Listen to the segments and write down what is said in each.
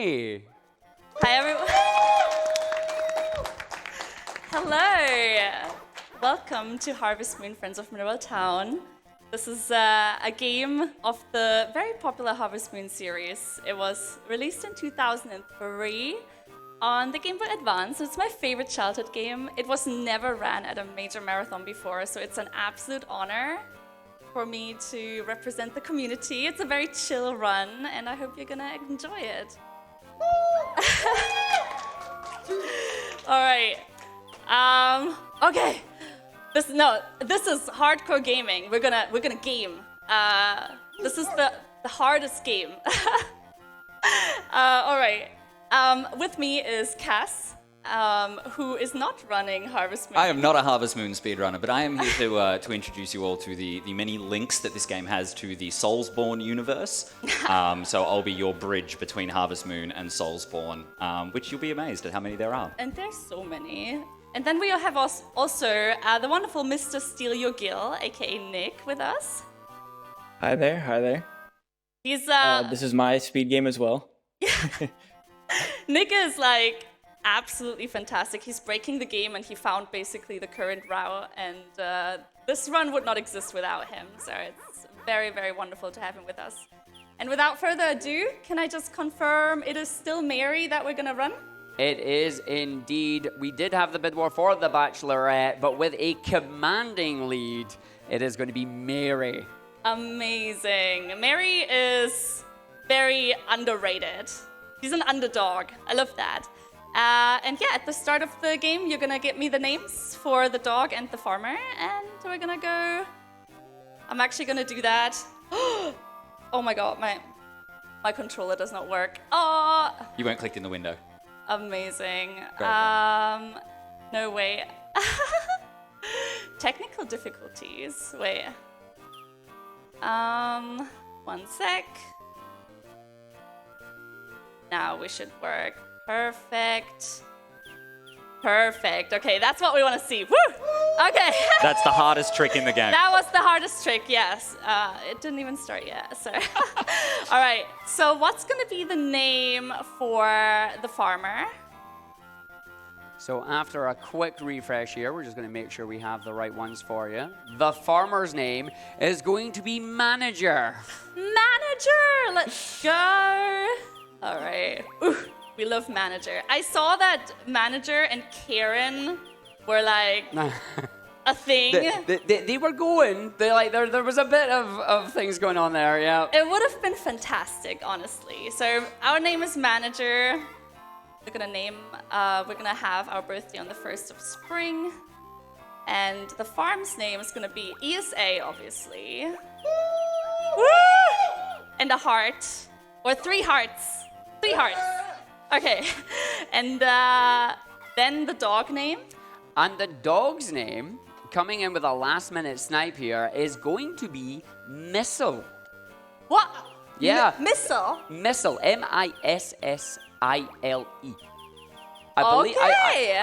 Hi. Hi, everyone. Hello. Welcome to Harvest Moon Friends of Mineral Town. This is a game of the very popular Harvest Moon series. It was released in 2003 on the Game Boy Advance. It's my favorite childhood game. It was never ran at a major marathon before, so it's an absolute honor for me to represent the community. It's a very chill run, and I hope you're gonna enjoy it. All right. Okay. This is hardcore gaming. We're gonna game. This is the hardest game. All right. With me is Cass, who is not running Harvest Moon. I am not a Harvest Moon speedrunner, but I am here to introduce you all to the many links that this game has to the Soulsborne universe. So I'll be your bridge between Harvest Moon and Soulsborne, which you'll be amazed at how many there are. And there's so many. And then we have also the wonderful Mr. Steal Your Gill, aka Nick, with us. Hi there, hi there. He's this is my speed game as well. Nick is like absolutely fantastic. He's breaking the game and he found basically the current route, and this run would not exist without him. So it's very, very wonderful to have him with us. And without further ado, can I just confirm it is still Mary that we're gonna run? It is indeed. We did have the bid war for the Bachelorette, but with a commanding lead, it is going to be Mary. Amazing. Mary is very underrated. She's an underdog. I love that. And yeah, at the start of the game, you're gonna get me the names for the dog and the farmer, and we're gonna go. I'm actually gonna do that. Oh my god, my controller does not work. Oh. You weren't clicked in the window. Amazing. Great. No way. Technical difficulties. Wait. 1 sec. Now we should work. Perfect. Perfect. Okay, that's what we want to see. Woo! Okay. That's the hardest trick in the game. That was the hardest trick, yes. It didn't even start yet, so. All right, so what's going to be the name for the farmer? So after a quick refresh here, we're just going to make sure we have the right ones for you. The farmer's name is going to be Manager. Manager! Let's go. All right. Ooh, we love Manager. I saw that Manager and Karen were like a thing. They were going. There was a bit of things going on there, yeah. It would have been fantastic, honestly. So our name is Manager. We're gonna have our birthday on the 1st of spring. And the farm's name is gonna be ESA, obviously. Woo! And a heart. Or 3 hearts. 3 hearts. Okay. And then the dog name. And the dog's name, coming in with a last-minute snipe here, is going to be Missile. What? Yeah. Missile? Missile. Missile. Okay.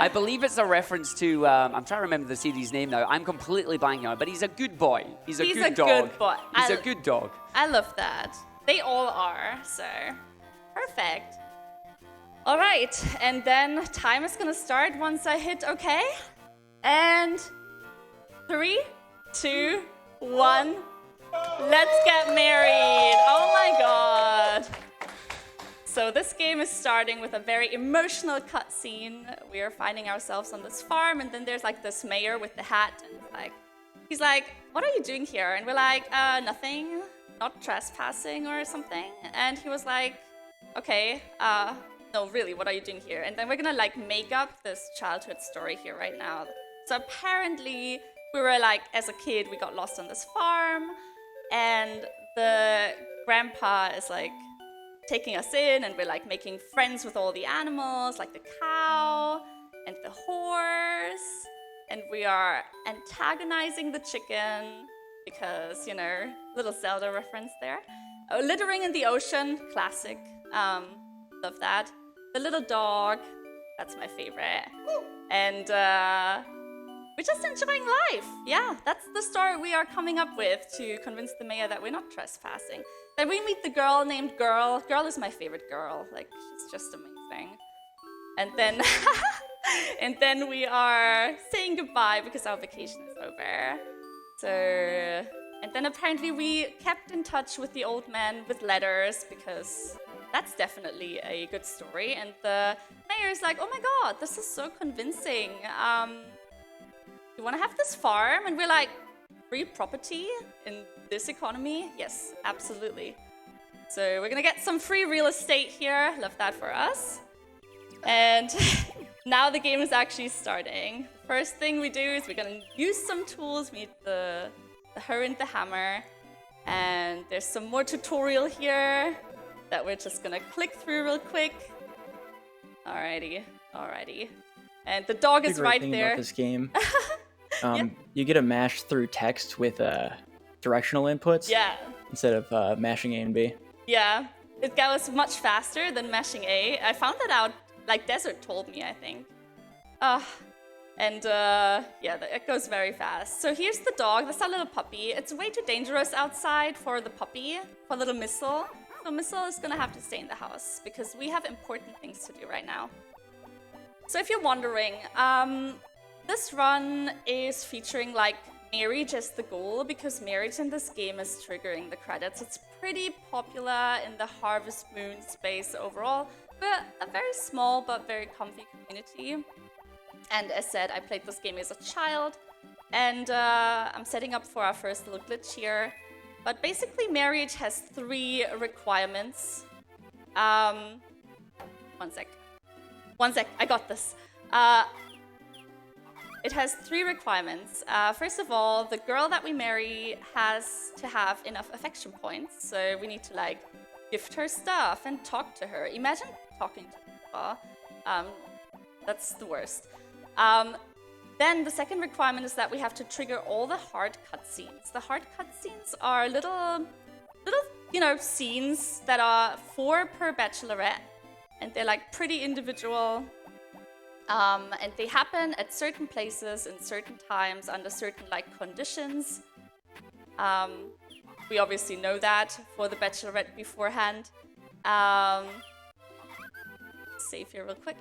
I believe it's a reference to, I'm trying to remember the series name now. I'm completely blanking on it, but he's a good boy. He's a good dog. Good boy. He's a good dog. I love that. They all are, so perfect. All right, and then time is gonna start once I hit OK. And 3, 2, 1. Let's get married. Oh my god. So this game is starting with a very emotional cutscene. We are finding ourselves on this farm, and then there's like this mayor with the hat, and he's like, "What are you doing here?" And we're like, "Nothing, not trespassing or something." And he was like, "Okay, no, really, what are you doing here?" And then we're gonna like make up this childhood story here right now. So apparently we were like, as a kid, we got lost on this farm, and the grandpa is like taking us in, and we're like making friends with all the animals, like the cow and the horse, and we are antagonizing the chicken because, you know, little Zelda reference there. Littering in the ocean, classic. Love that. The little dog, that's my favorite. And we're just enjoying life. Yeah, that's the story we are coming up with to convince the mayor that we're not trespassing. Then we meet the girl named Girl. Girl is my favorite girl. Like, she's just amazing. And then, and then we are saying goodbye because our vacation is over. So, and then apparently we kept in touch with the old man with letters because that's definitely a good story. And the mayor is like, oh my god, this is so convincing. You want to have this farm? And we're like, free property in this economy? Yes, absolutely. So we're gonna get some free real estate here. Love that for us. And now the game is actually starting. First thing we do is we're gonna use some tools. We need the hoe and the hammer. And there's some more tutorial here that we're just gonna click through real quick. Alrighty. And the dog is The great right thing there. about this game, you get to mash through text with directional inputs Yeah, instead of mashing A and B. yeah. It goes much faster than mashing A. I found that out, like Desert told me, I think. Yeah, it goes very fast. So here's the dog. That's our little puppy. It's way too dangerous outside for the puppy, for little Missile. So Missile is gonna have to stay in the house because we have important things to do right now. So if you're wondering, this run is featuring like marriage as the goal because marriage in this game is triggering the credits. It's pretty popular in the Harvest Moon space overall. We're a very small but very comfy community. And as said, I played this game as a child, and I'm setting up for our first little glitch here. But basically, marriage has 3 requirements. One sec, I got this. It has 3 requirements. First of all, the girl that we marry has to have enough affection points. So we need to like gift her stuff and talk to her. Imagine talking to people. That's the worst. Then the second requirement is that we have to trigger all the hard cutscenes. The hard cutscenes are little, scenes that are 4 per bachelorette, and they're like pretty individual. And they happen at certain places in certain times under certain like conditions. We obviously know that for the bachelorette beforehand. Save here real quick.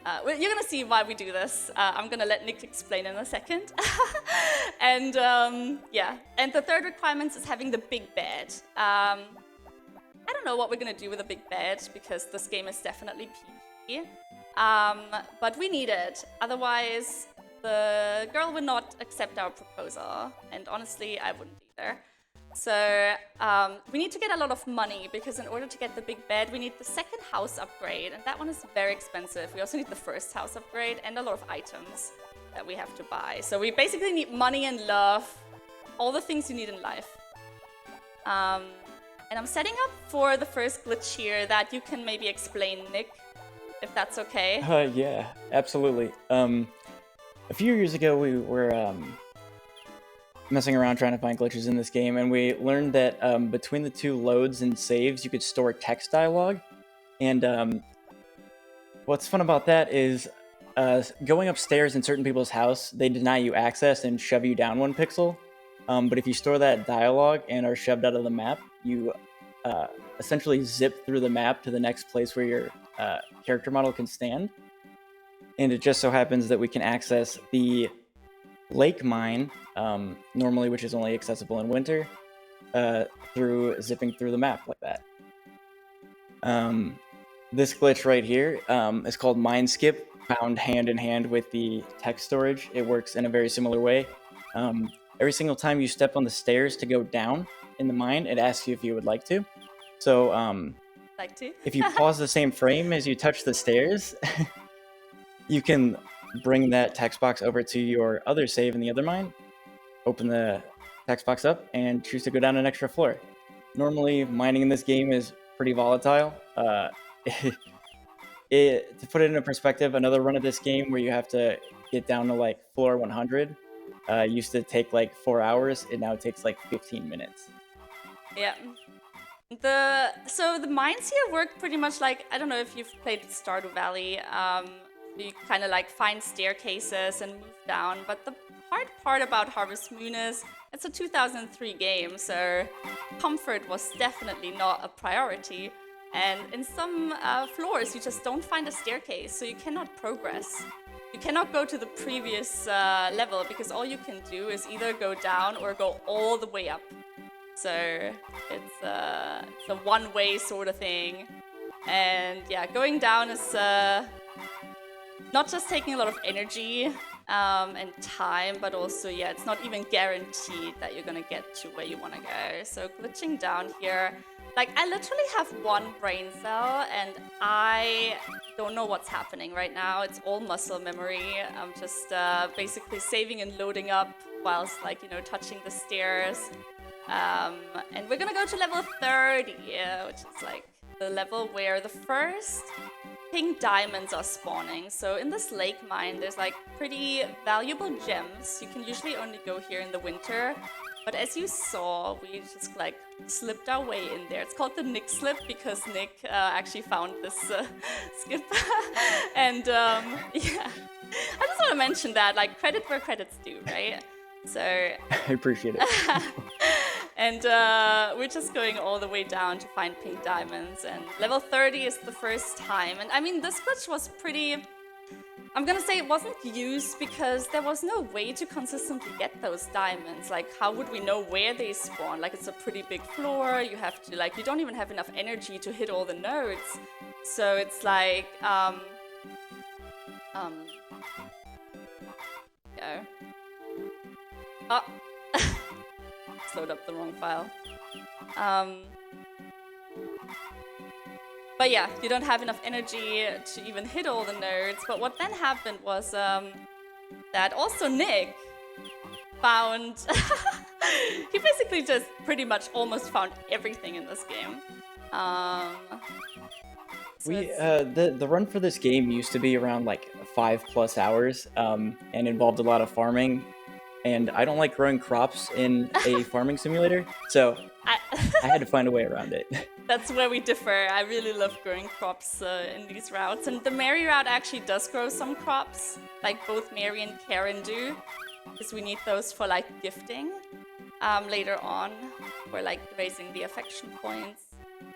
Well, you're gonna see why we do this. I'm gonna let Nick explain in a second. And yeah, and the third requirement is having the big bed. I don't know what we're gonna do with a big bed because this game is definitely PG. But we need it. Otherwise, the girl would not accept our proposal. And honestly, I wouldn't either. So we need to get a lot of money because in order to get the big bed, we need the second house upgrade. And that one is very expensive. We also need the first house upgrade and a lot of items that we have to buy. So we basically need money and love. All the things you need in life. And I'm setting up for the first glitch here that you can maybe explain, Nick, if that's okay. Yeah, absolutely. A few years ago, we were messing around trying to find glitches in this game, and we learned that between the 2 loads and saves, you could store text dialogue. And what's fun about that is going upstairs in certain people's house, they deny you access and shove you down 1 pixel. But if you store that dialogue and are shoved out of the map, you essentially zip through the map to the next place where your character model can stand. And it just so happens that we can access the lake mine, normally, which is only accessible in winter, through zipping through the map like that. This glitch right here is called Mine Skip, found hand in hand with the text storage. It works in a very similar way. Every single time you step on the stairs to go down in the mine, it asks you if you would like to. So, Like to? if you pause the same frame as you touch the stairs, you can bring that text box over to your other save in the other mine, open the text box up, and choose to go down an extra floor. Normally, mining in this game is pretty volatile. To put it into perspective, another run of this game where you have to get down to like floor 100 used to take like 4 hours. It now takes like 15 minutes. Yeah. So the mines here work pretty much like, I don't know if you've played Stardew Valley. You kind of like find staircases and move down, but the hard part about Harvest Moon is it's a 2003 game, so comfort was definitely not a priority. And in some floors, you just don't find a staircase, so you cannot progress. You cannot go to the previous level because all you can do is either go down or go all the way up. So it's a one-way sort of thing. And yeah, going down is not just taking a lot of energy and time, but also, yeah, it's not even guaranteed that you're gonna get to where you wanna go. So glitching down here, like I literally have one brain cell and I don't know what's happening right now. It's all muscle memory. I'm just basically saving and loading up whilst like, you know, touching the stairs. And we're gonna go to level 30, which is like the level where the first pink diamonds are spawning. So in this lake mine, there's like pretty valuable gems. You can usually only go here in the winter. But as you saw, we just like slipped our way in there. It's called the Nick slip because Nick actually found this skip. And yeah, I just want to mention that, like, credit where credit's due, right? So I appreciate it. and we're just going all the way down to find pink diamonds. And level 30 is the first time. And I mean, this glitch was pretty... I'm gonna say it wasn't used because there was no way to consistently get those diamonds. Like, how would we know where they spawn? Like, it's a pretty big floor. You have to, like, you don't even have enough energy to hit all the nodes. So it's like, go. Oh, slowed up the wrong file. But yeah, you don't have enough energy to even hit all the nodes. But what then happened was that also Nick found... he basically just pretty much almost found everything in this game. The run for this game used to be around like 5+ hours and involved a lot of farming. And I don't like growing crops in a farming simulator, so I had to find a way around it. That's where we differ. I really love growing crops in these routes. And the Mary route actually does grow some crops, like both Mary and Karen do, because we need those for like gifting later on, for like raising the affection points.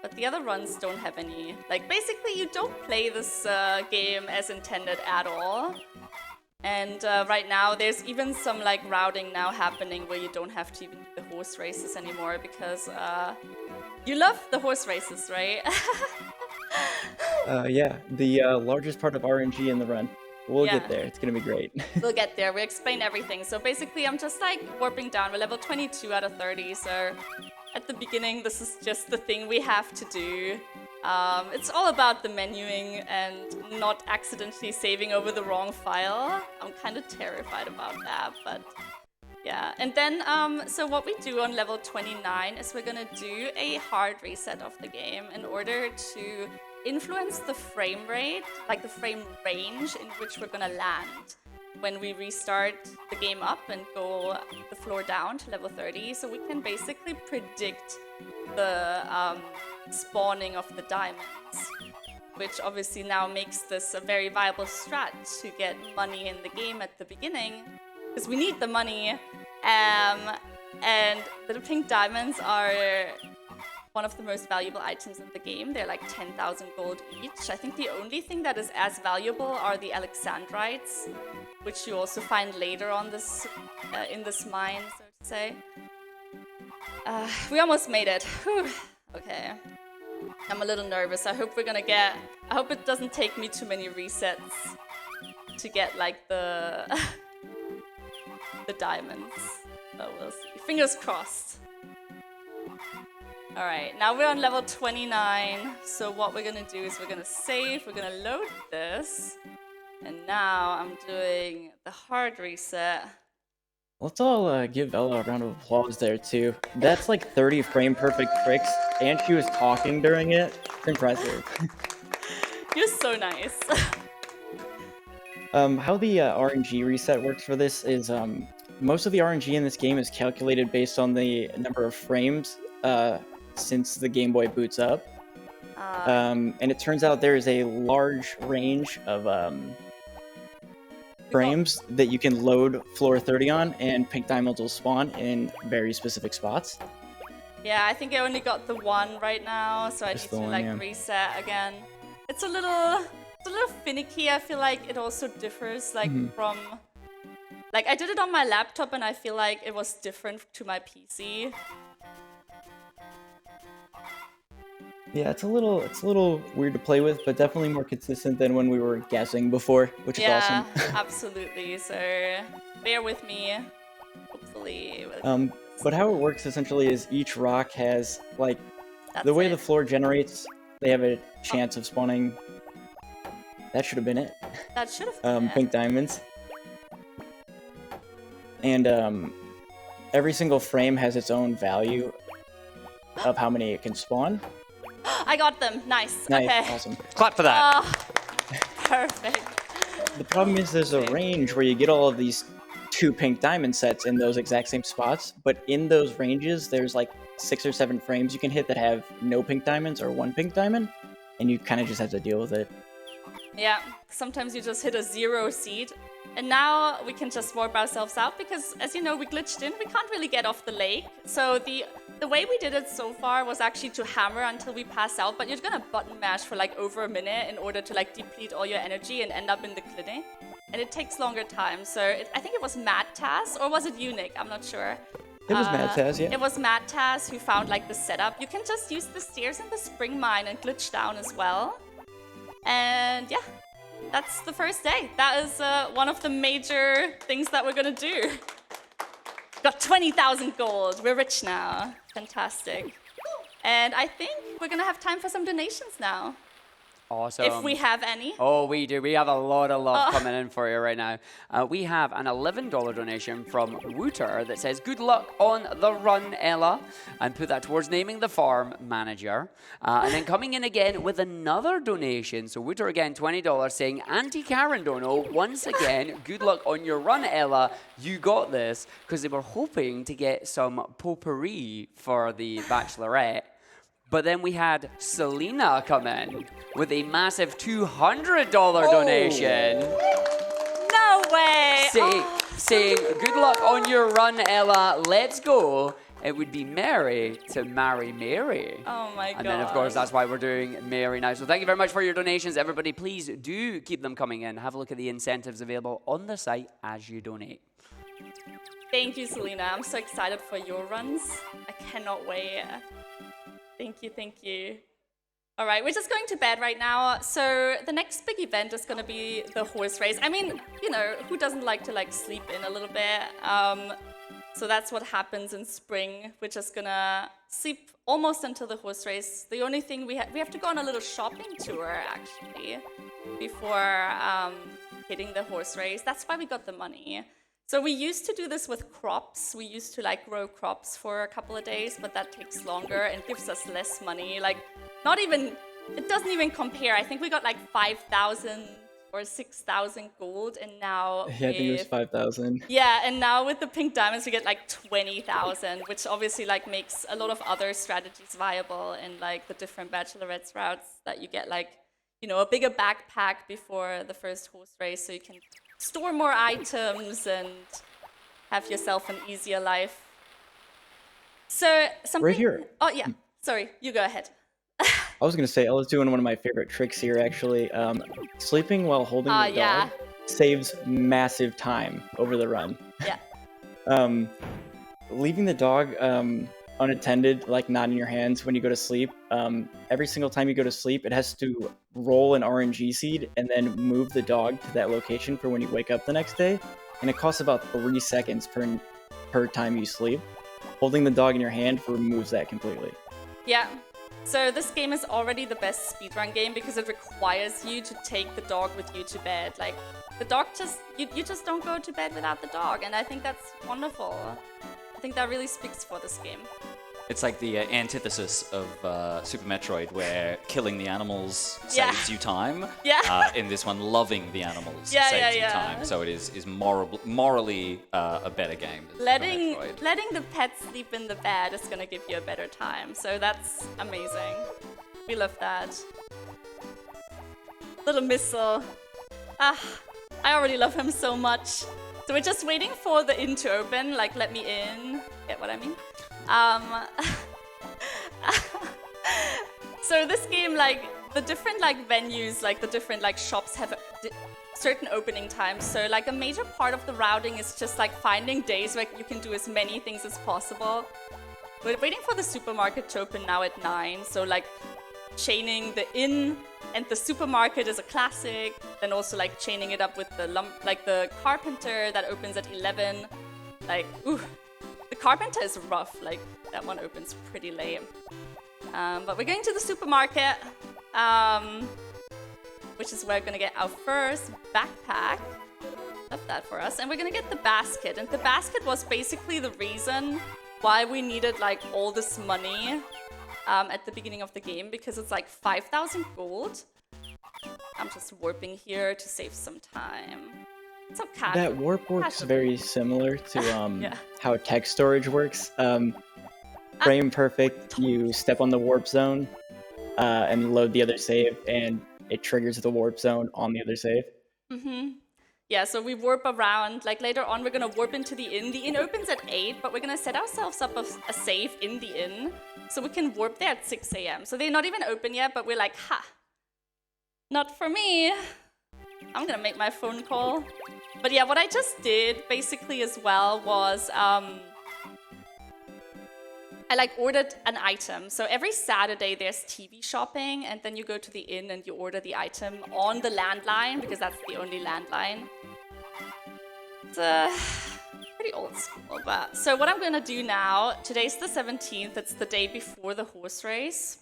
But the other runs don't have any. Like, basically you don't play this game as intended at all. And right now, there's even some like routing now happening where you don't have to even do the horse races anymore because you love the horse races, right? Yeah, the largest part of RNG in the run. We'll get there. It's gonna be great. We'll get there. We explain everything. So basically, I'm just like warping down. We're level 22 out of 30. So at the beginning, this is just the thing we have to do. It's all about the menuing and not accidentally saving over the wrong file. I'm kind of terrified about that, but yeah. And then, so what we do on level 29 is we're gonna do a hard reset of the game in order to influence the frame rate, like the frame range in which we're gonna land when we restart the game up and go the floor down to level 30. So we can basically predict the spawning of the diamonds, which obviously now makes this a very viable strat to get money in the game at the beginning, because we need the money. And the pink diamonds are one of the most valuable items in the game. They're like 10,000 gold each. I think the only thing that is as valuable are the alexandrites, which you also find later on this in this mine, so to say. We almost made it. Whew. Okay. I'm a little nervous. I hope it doesn't take me too many resets to get like the the diamonds. But we'll see. Fingers crossed. Alright, now we're on level 29. So what we're gonna do is we're gonna save, we're gonna load this. And now I'm doing the hard reset. Let's all give Ella a round of applause there too. That's like 30 frame perfect tricks, and she was talking during it. It's impressive. You're so nice. How the RNG reset works for this is most of the RNG in this game is calculated based on the number of frames since the Game Boy boots up. And it turns out there is a large range of frames that you can load floor 30 on, and pink diamonds will spawn in very specific spots. Yeah, I think I only got the one right now, so I Just need the to one, like yeah. reset again. It's a little finicky. I feel like it also differs like from like I did it on my laptop and I feel like it was different to my PC. Yeah, it's a little weird to play with, but definitely more consistent than when we were guessing before, which is Yeah, awesome. absolutely. So bear with me. Hopefully, we'll But how it works essentially is each rock has like that's the way it. the floor generates. They have a chance of spawning. That should have been it. That should have been it. Pink diamonds. And every single frame has its own value of how many it can spawn. I got them. Nice. Nice, Okay. awesome. Clap for that. Oh, perfect. The problem is there's a range where you get all of these 2 pink diamond sets in those exact same spots, but in those ranges there's like 6 or 7 frames you can hit that have no pink diamonds or 1 pink diamond, and you kind of just have to deal with it. Yeah, sometimes you just hit a 0 seed. And now we can just warp ourselves out because, as you know, we glitched in. We can't really get off the lake. So the way we did it so far was actually to hammer until we pass out. But you're gonna button mash for like over a minute in order to like deplete all your energy and end up in the clinic. And it takes longer time. So I think it was Matt Taz, or was it Unique? I'm not sure. It was Matt Taz, yeah. It was Matt Taz who found like the setup. You can just use the stairs in the spring mine and glitch down as well. And yeah, that's the first day. That is one of the major things that we're gonna do. Got 20,000 gold. We're rich now. Fantastic. And I think we're gonna have time for some donations now. Awesome. If we have any. Oh, we do. We have a lot of love coming in for you right now. We have an $11 donation from Wooter that says, good luck on the run, Ella, and put that towards naming the farm manager. And then coming in again with another donation. So Wooter again, $20, saying, Auntie Karen Dono, once again, good luck on your run, Ella. You got this, because they were hoping to get some potpourri for the Bachelorette. But then we had Selena come in with a massive $200 donation. No way! Saying, good luck on your run, Ella. Let's go. It would be Mary to marry Mary. Oh my god. And then, of course, that's why we're doing Mary now. So thank you very much for your donations, everybody. Please do keep them coming in. Have a look at the incentives available on the site as you donate. Thank you, Selena. I'm so excited for your runs. I cannot wait. Thank you, thank you. All right, we're just going to bed right now. So the next big event is going to be the horse race. I mean, you know, who doesn't like to like sleep in a little bit? So that's what happens in spring. We're just gonna sleep almost until the horse race. The only thing we have to go on a little shopping tour actually before hitting the horse race. That's why we got the money. So we used to do this with crops. We used to like grow crops for a couple of days, but that takes longer and gives us less money. Like, not even, it doesn't even compare. I think we got like 5,000 or 6,000 gold, and now Yeah, I think it was 5,000. yeah, and now with the pink diamonds we get like 20,000, which obviously like makes a lot of other strategies viable in like the different bachelorettes routes, that you get like, you know, a bigger backpack before the first horse race, so you can store more items and have yourself an easier life. So something. Right here. Oh yeah, sorry, you go ahead. I was gonna say, I was doing one of my favorite tricks here, actually. Sleeping while holding the yeah. dog saves massive time over the run. Yeah. Leaving the dog unattended, like not in your hands when you go to sleep, every single time you go to sleep, it has to roll an RNG seed and then move the dog to that location for when you wake up the next day. And it costs about 3 seconds per time you sleep. Holding the dog in your hand removes that completely. Yeah. So this game is already the best speedrun game because it requires you to take the dog with you to bed. Like, the dog just, you just don't go to bed without the dog, and I think that's wonderful. I think that really speaks for this game. It's like the antithesis of Super Metroid, where killing the animals Yeah. saves you time. Yeah. In this one, loving the animals Yeah, saves you yeah. time. So it is morally a better game than Super Letting Metroid. the pet sleep in the bed is gonna give you a better time. So that's amazing. We love that. Little missile. Ah, I already love him so much. So we're just waiting for the inn to open, like let me in. Get what I mean? So this game, like the different like venues, like the different like shops have certain opening times. So like a major part of the routing is just like finding days where you can do as many things as possible. We're waiting for the supermarket to open now at 9. So like chaining the inn and the supermarket is a classic. Then also like chaining it up with the the carpenter that opens at 11. Like, ooh, the carpenter is rough. Like that one opens pretty late. But we're going to the supermarket, which is where we're gonna get our first backpack. Left that for us, and we're gonna get the basket. And the basket was basically the reason why we needed like all this money at the beginning of the game, because it's like 5,000 gold. I'm just warping here to save some time. It's okay. That warp works very similar to Yeah. how text storage works. Frame perfect, you step on the warp zone and load the other save, and it triggers the warp zone on the other save. Yeah, so we warp around. Like later on, we're gonna warp into the inn. The inn opens at 8, but we're gonna set ourselves up a save in the inn, so we can warp there at 6 a.m. So they're not even open yet, but we're like, ha, not for me. I'm gonna make my phone call. But yeah, what I just did basically as well was I like ordered an item. So every Saturday there's TV shopping, and then you go to the inn and you order the item on the landline, because that's the only landline. It's pretty old school, but so what I'm gonna do now, today's the 17th, it's the day before the horse race.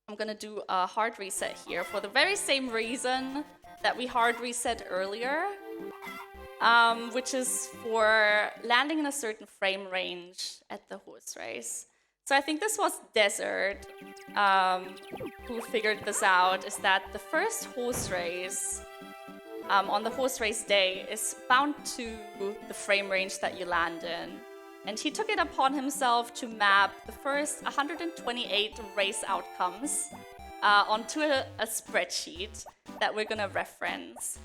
I'm gonna do a hard reset here for the very same reason that we hard reset earlier. Which is for landing in a certain frame range at the horse race. So I think this was Desert who figured this out, is that the first horse race on the horse race day is bound to the frame range that you land in. And he took it upon himself to map the first 128 race outcomes onto a spreadsheet that we're gonna reference.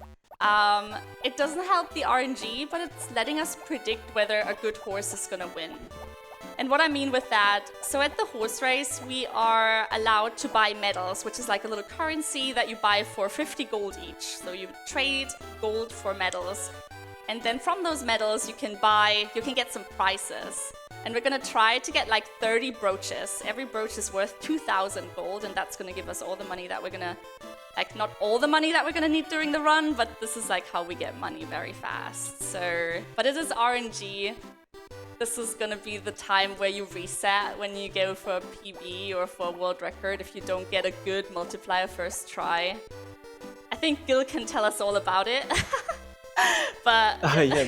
It doesn't help the RNG, but it's letting us predict whether a good horse is gonna win. And what I mean with that, so at the horse race, we are allowed to buy medals, which is like a little currency that you buy for 50 gold each. So you trade gold for medals. And then from those medals, you can get some prizes. And we're gonna try to get like 30 brooches. Every brooch is worth 2,000 gold, and that's gonna give us all the money that we're gonna, like not all the money that we're gonna need during the run, but this is like how we get money very fast. So, but it is RNG. This is gonna be the time where you reset when you go for a PB or for a world record if you don't get a good multiplier first try. I think Gil can tell us all about it. But yeah,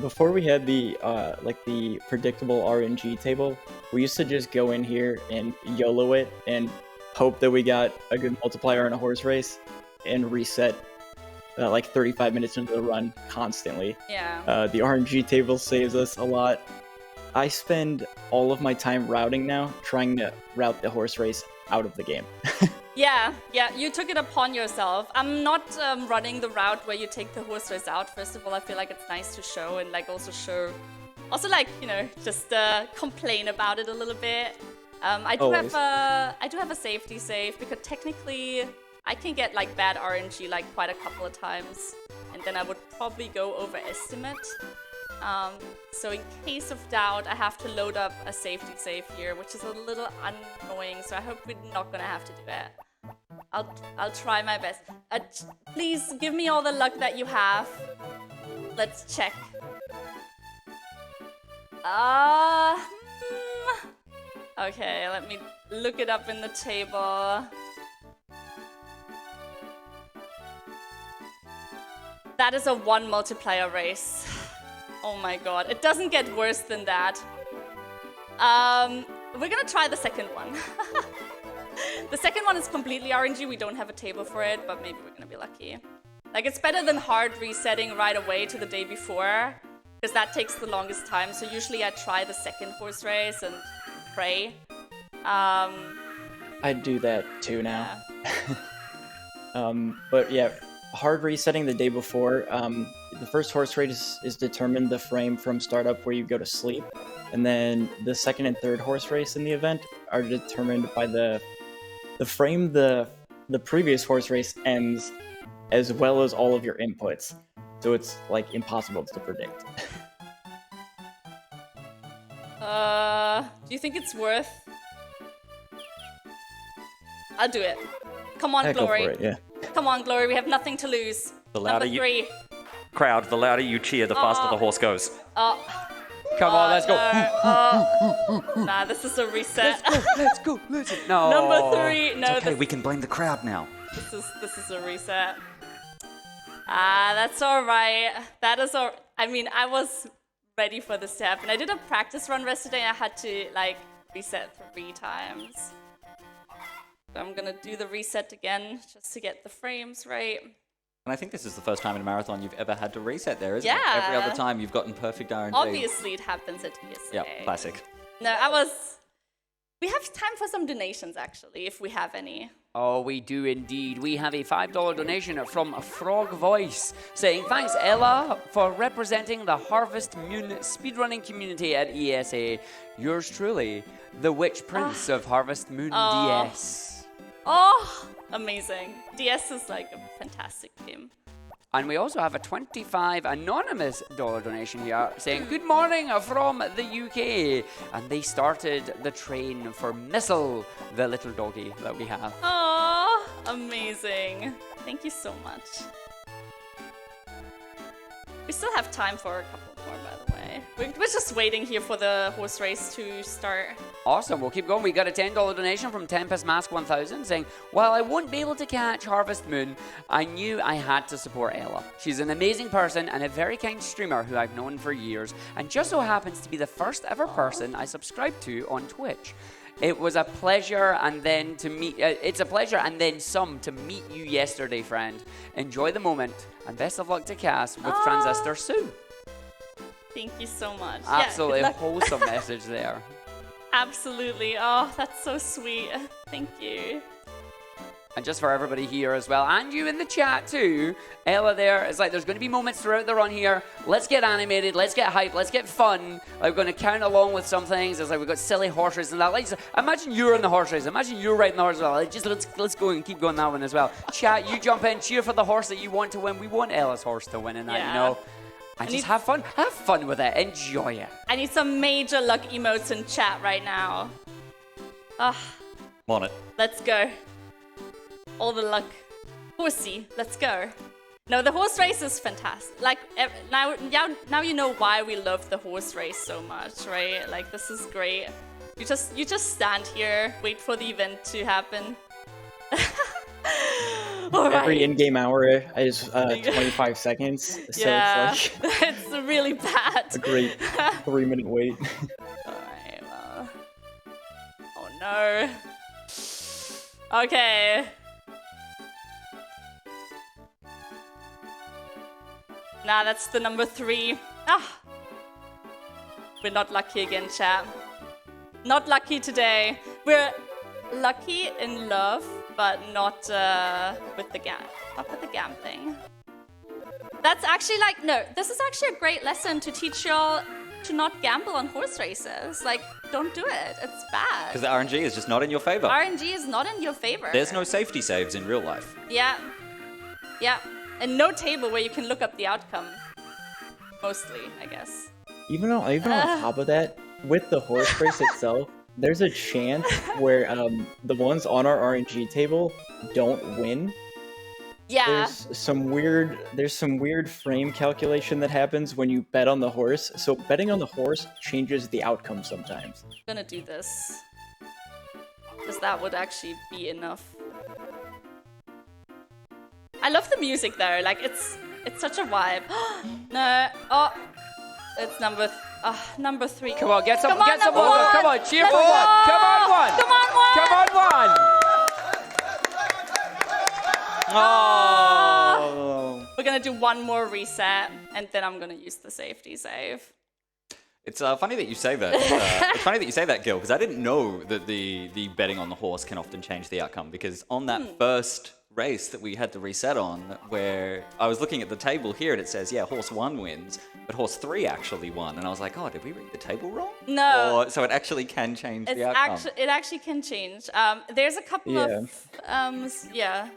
before we had the the predictable RNG table, we used to just go in here and YOLO it and hope that we got a good multiplier in a horse race and reset like 35 minutes into the run constantly. yeah. The RNG table saves us a lot. I spend all of my time routing now, trying to route the horse race out of the game. Yeah, you took it upon yourself. I'm not running the route where you take the horse race out. First of all, I feel like it's nice to show and like also like, you know, just complain about it a little bit. I do have a safety save because technically I can get like bad RNG like quite a couple of times, and then I would probably go overestimate. So in case of doubt, I have to load up a safety save here, which is a little annoying. So I hope we're not gonna have to do it. I'll try my best. Please give me all the luck that you have. Let's check. Okay, let me look it up in the table. That is a 1 multiplier race. Oh my god, it doesn't get worse than that. We're gonna try the second one. The second one is completely RNG, we don't have a table for it, but maybe we're gonna be lucky. Like, it's better than hard resetting right away to the day before, because that takes the longest time, so usually I try the second horse race and pray. I do that too now. Yeah. But yeah, hard resetting the day before. The first horse race is determined the frame from startup where you go to sleep, and then the second and third horse race in the event are determined by the frame the previous horse race ends, as well as all of your inputs. So it's like impossible to predict. Do you think it's worth? I'll do it. Come on, Yeah, go Glory. for it, yeah. Come on, Glory. We have nothing to lose. The louder Number 3. Crowd, the louder you cheer, the faster the horse goes. Come on, let's go. Nah, this is a reset. Let's go. No. Number 3. No, Okay, we can blame the crowd now. this is a reset. That's all right. That is all. I mean, I was ready for this to happen. I did a practice run yesterday, and I had to like reset 3 times. So I'm gonna do the reset again just to get the frames right. And I think this is the first time in a marathon you've ever had to reset there, isn't Yeah. it? Every other time you've gotten perfect RNG. Obviously, it happens at TSA. Yeah, classic. No, we have time for some donations, actually, if we have any. Oh, we do indeed. We have a $5 donation from Frog Voice saying, thanks, Ella, for representing the Harvest Moon speedrunning community at ESA. Yours truly, the Witch Prince of Harvest Moon DS. Oh, amazing. DS is like a fantastic game. And we also have a $25 anonymous donation here saying, good morning from the UK. And they started the train for Missile, the little doggy that we have. Oh, amazing. Thank you so much. We still have time for a couple more, by the way. We're just waiting here for the horse race to start. Awesome, we'll keep going. We got a $10 donation from Tempest Mask 1000 saying, while I won't be able to catch Harvest Moon, I knew I had to support Ella. She's an amazing person and a very kind streamer who I've known for years, and just so happens to be the first ever person I subscribed to on Twitch. It was a pleasure and then to meet, it's a pleasure and then some to meet you yesterday, friend. Enjoy the moment and best of luck to Cass with Transistor soon. Thank you so much. Absolutely Yeah, wholesome message there. absolutely. Oh, that's so sweet. Thank you. And just for everybody here as well, and you in the chat too, Ella there, it's like there's going to be moments throughout the run here. Let's get animated, let's get hyped, let's get fun. Like, we're going to count along with some things. It's like we've got silly horse races and that. Like, imagine you're in the horse race. Imagine you're riding the horse as well. Like, just let's go and keep going that one as well. Chat, you jump in, cheer for the horse that you want to win. We want Ella's horse to win in that, you know. And just have fun. Have fun with it. Enjoy it. I need some major luck emotes in chat right now. Ah, On it. let's go. All the luck. Horsey, let's go. No, the horse race is fantastic. Like, now you know why we love the horse race so much, right? Like, this is great. You just stand here, wait for the event to happen. All right. Every in-game hour is 25 seconds, so Yeah, it's like it's really bad. a great 3-minute wait. Alright, well. Oh no. Okay. Nah, that's the number 3. Ah. We're not lucky again, chat. Not lucky today. We're lucky in love, but not with the gambling. That's actually like, no, this is actually a great lesson to teach y'all to not gamble on horse races. Like, don't do it. It's bad. Because the RNG is just not in your favor. RNG is not in your favor. There's no safety saves in real life. Yeah. Yeah. And no table where you can look up the outcome. Mostly, I guess. Even on top of that, with the horse race itself, there's a chance where the ones on our RNG table don't win. Yeah. There's some weird frame calculation that happens when you bet on the horse. So betting on the horse changes the outcome sometimes. I'm gonna do this. Because that would actually be enough. I love the music though, like it's such a vibe. No, oh, it's number 3. Come on, get some Come on, over. number 1. Come on, cheer Let's for go. one. Come on, one. Come on, 1. Come on, one. Oh. We're gonna do one more reset, and then I'm gonna use the safety save. It's funny that you say that. It's funny that you say that, Gil, because I didn't know that the betting on the horse can often change the outcome. Because on that first race that we had to reset on, where I was looking at the table here and it says, yeah, horse 1 wins, but horse 3 actually won. And I was like, oh, did we read the table wrong? No. So it actually can change It's the outcome. it actually can change. There's a couple of yeah.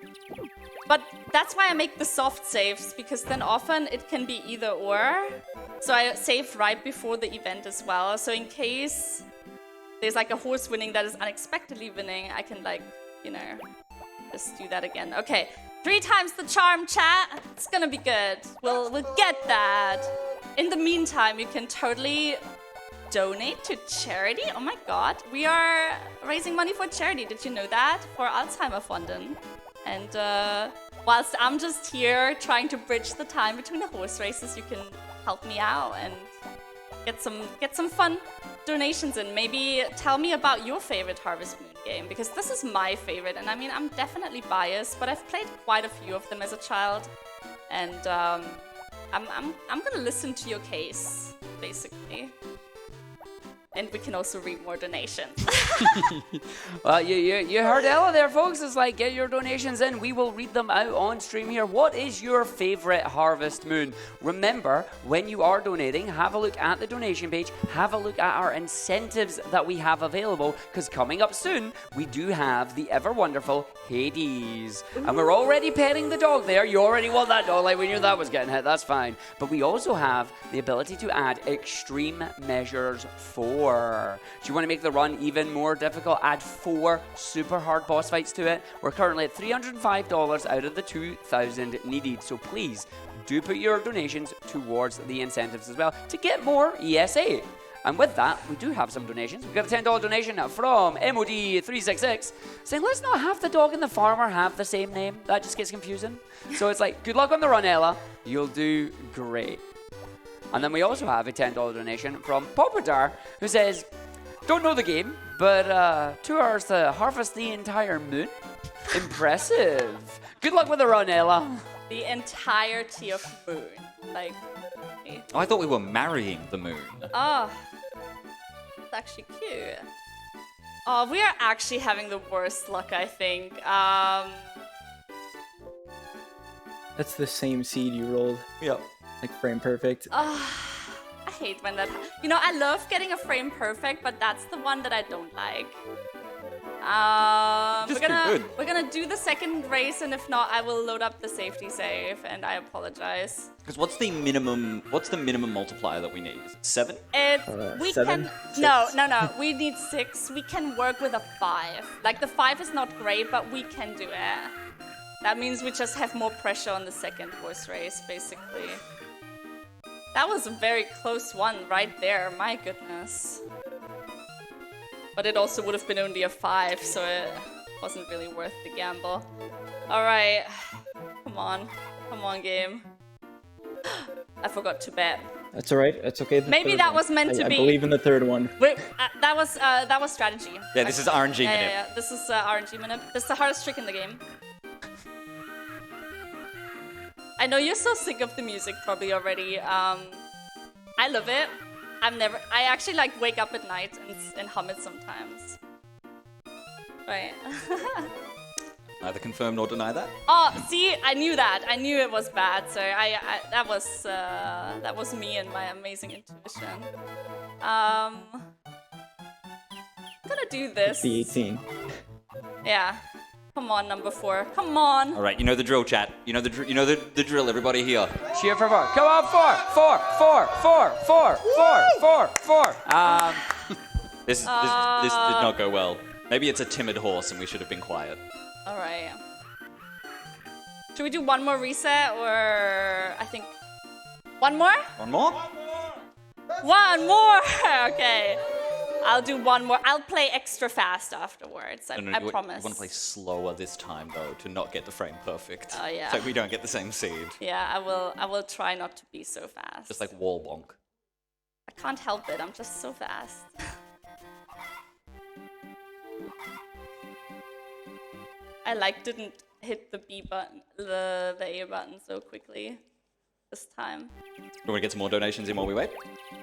But that's why I make the soft saves, because then often it can be either or. So I save right before the event as well. So in case there's like a horse winning that is unexpectedly winning, I can like, you know, just do that again. Okay, 3 times the charm, chat. It's gonna be good. We'll get that. In the meantime, you can totally donate to charity. Oh my god, we are raising money for charity. Did you know that? For Alzheimer Fonden. And whilst I'm just here trying to bridge the time between the horse races, you can help me out and get some fun donations in. Maybe tell me about your favorite Harvest Moon game, because this is my favorite. And I mean, I'm definitely biased, but I've played quite a few of them as a child, and I'm gonna listen to your case, basically. And we can also read more donations. Well, you heard Ella there, folks. It's like, get your donations in. We will read them out on stream here. What is your favorite Harvest Moon? Remember, when you are donating, have a look at the donation page. Have a look at our incentives that we have available, because coming up soon, we do have the ever wonderful Hades. And we're already petting the dog there. You already want that dog. Like, we knew that was getting hit. That's fine. But we also have the ability to add extreme measures 4. Do you want to make the run even more difficult? Add 4 super hard boss fights to it. We're currently at $305 out of the 2,000 needed. So please do put your donations towards the incentives as well to get more ESA. And with that, we do have some donations. We've got a $10 donation from MOD366 saying, let's not have the dog and the farmer have the same name. That just gets confusing. So it's like, good luck on the run, Ella. You'll do great. And then we also have a $10 donation from Popadar, who says, don't know the game, but 2 hours to harvest the entire moon? Impressive. Good luck with the run, Ella. The entirety of moon. Like, Oh, I thought we were marrying the moon. oh, that's actually cute. Oh, we are actually having the worst luck, I think. That's the same seed you rolled. Yep. Like frame perfect. I hate when that. You know, I love getting a frame perfect, but that's the one that I don't like. Just be good. We're gonna do the second race, and if not, I will load up the safety save, and I apologize. Because what's the minimum multiplier that we need? Is it 7? We 7? can no. We need 6. We can work with a 5. Like, the 5 is not great, but we can do it. That means we just have more pressure on the second horse race, basically. That was a very close one right there, my goodness. But it also would have been only a 5, so it wasn't really worth the gamble. Alright, come on, game. I forgot to bet. That's alright. That's okay. Maybe that was meant to be. I believe in the third one. Wait, that was strategy. Yeah, this is RNG minute. Yeah. This is RNG minute. This is the hardest trick in the game. I know you're so sick of the music probably already. I love it. I actually like wake up at night and hum it sometimes. Right. Neither confirm nor deny that. Oh, see, I knew that. I knew it was bad. So that was me and my amazing intuition. I'm gonna do this. The 18. Yeah. Come on, number 4. Come on. All right, you know the drill, chat. You know the drill. Everybody here. Cheer for 4. Come on, 4. This did not go well. Maybe it's a timid horse, and we should have been quiet. All right. Should we do one more reset, or I think one more? One more? One more. Okay. I'll do one more. I'll play extra fast afterwards. I promise. You want to play slower this time, though, to not get the frame perfect. Oh, yeah. So we don't get the same seed. Yeah, I will try not to be so fast. Just like wall bonk. I can't help it. I'm just so fast. I didn't hit the B button, the A button so quickly. this time. You want to get some more donations in while we wait?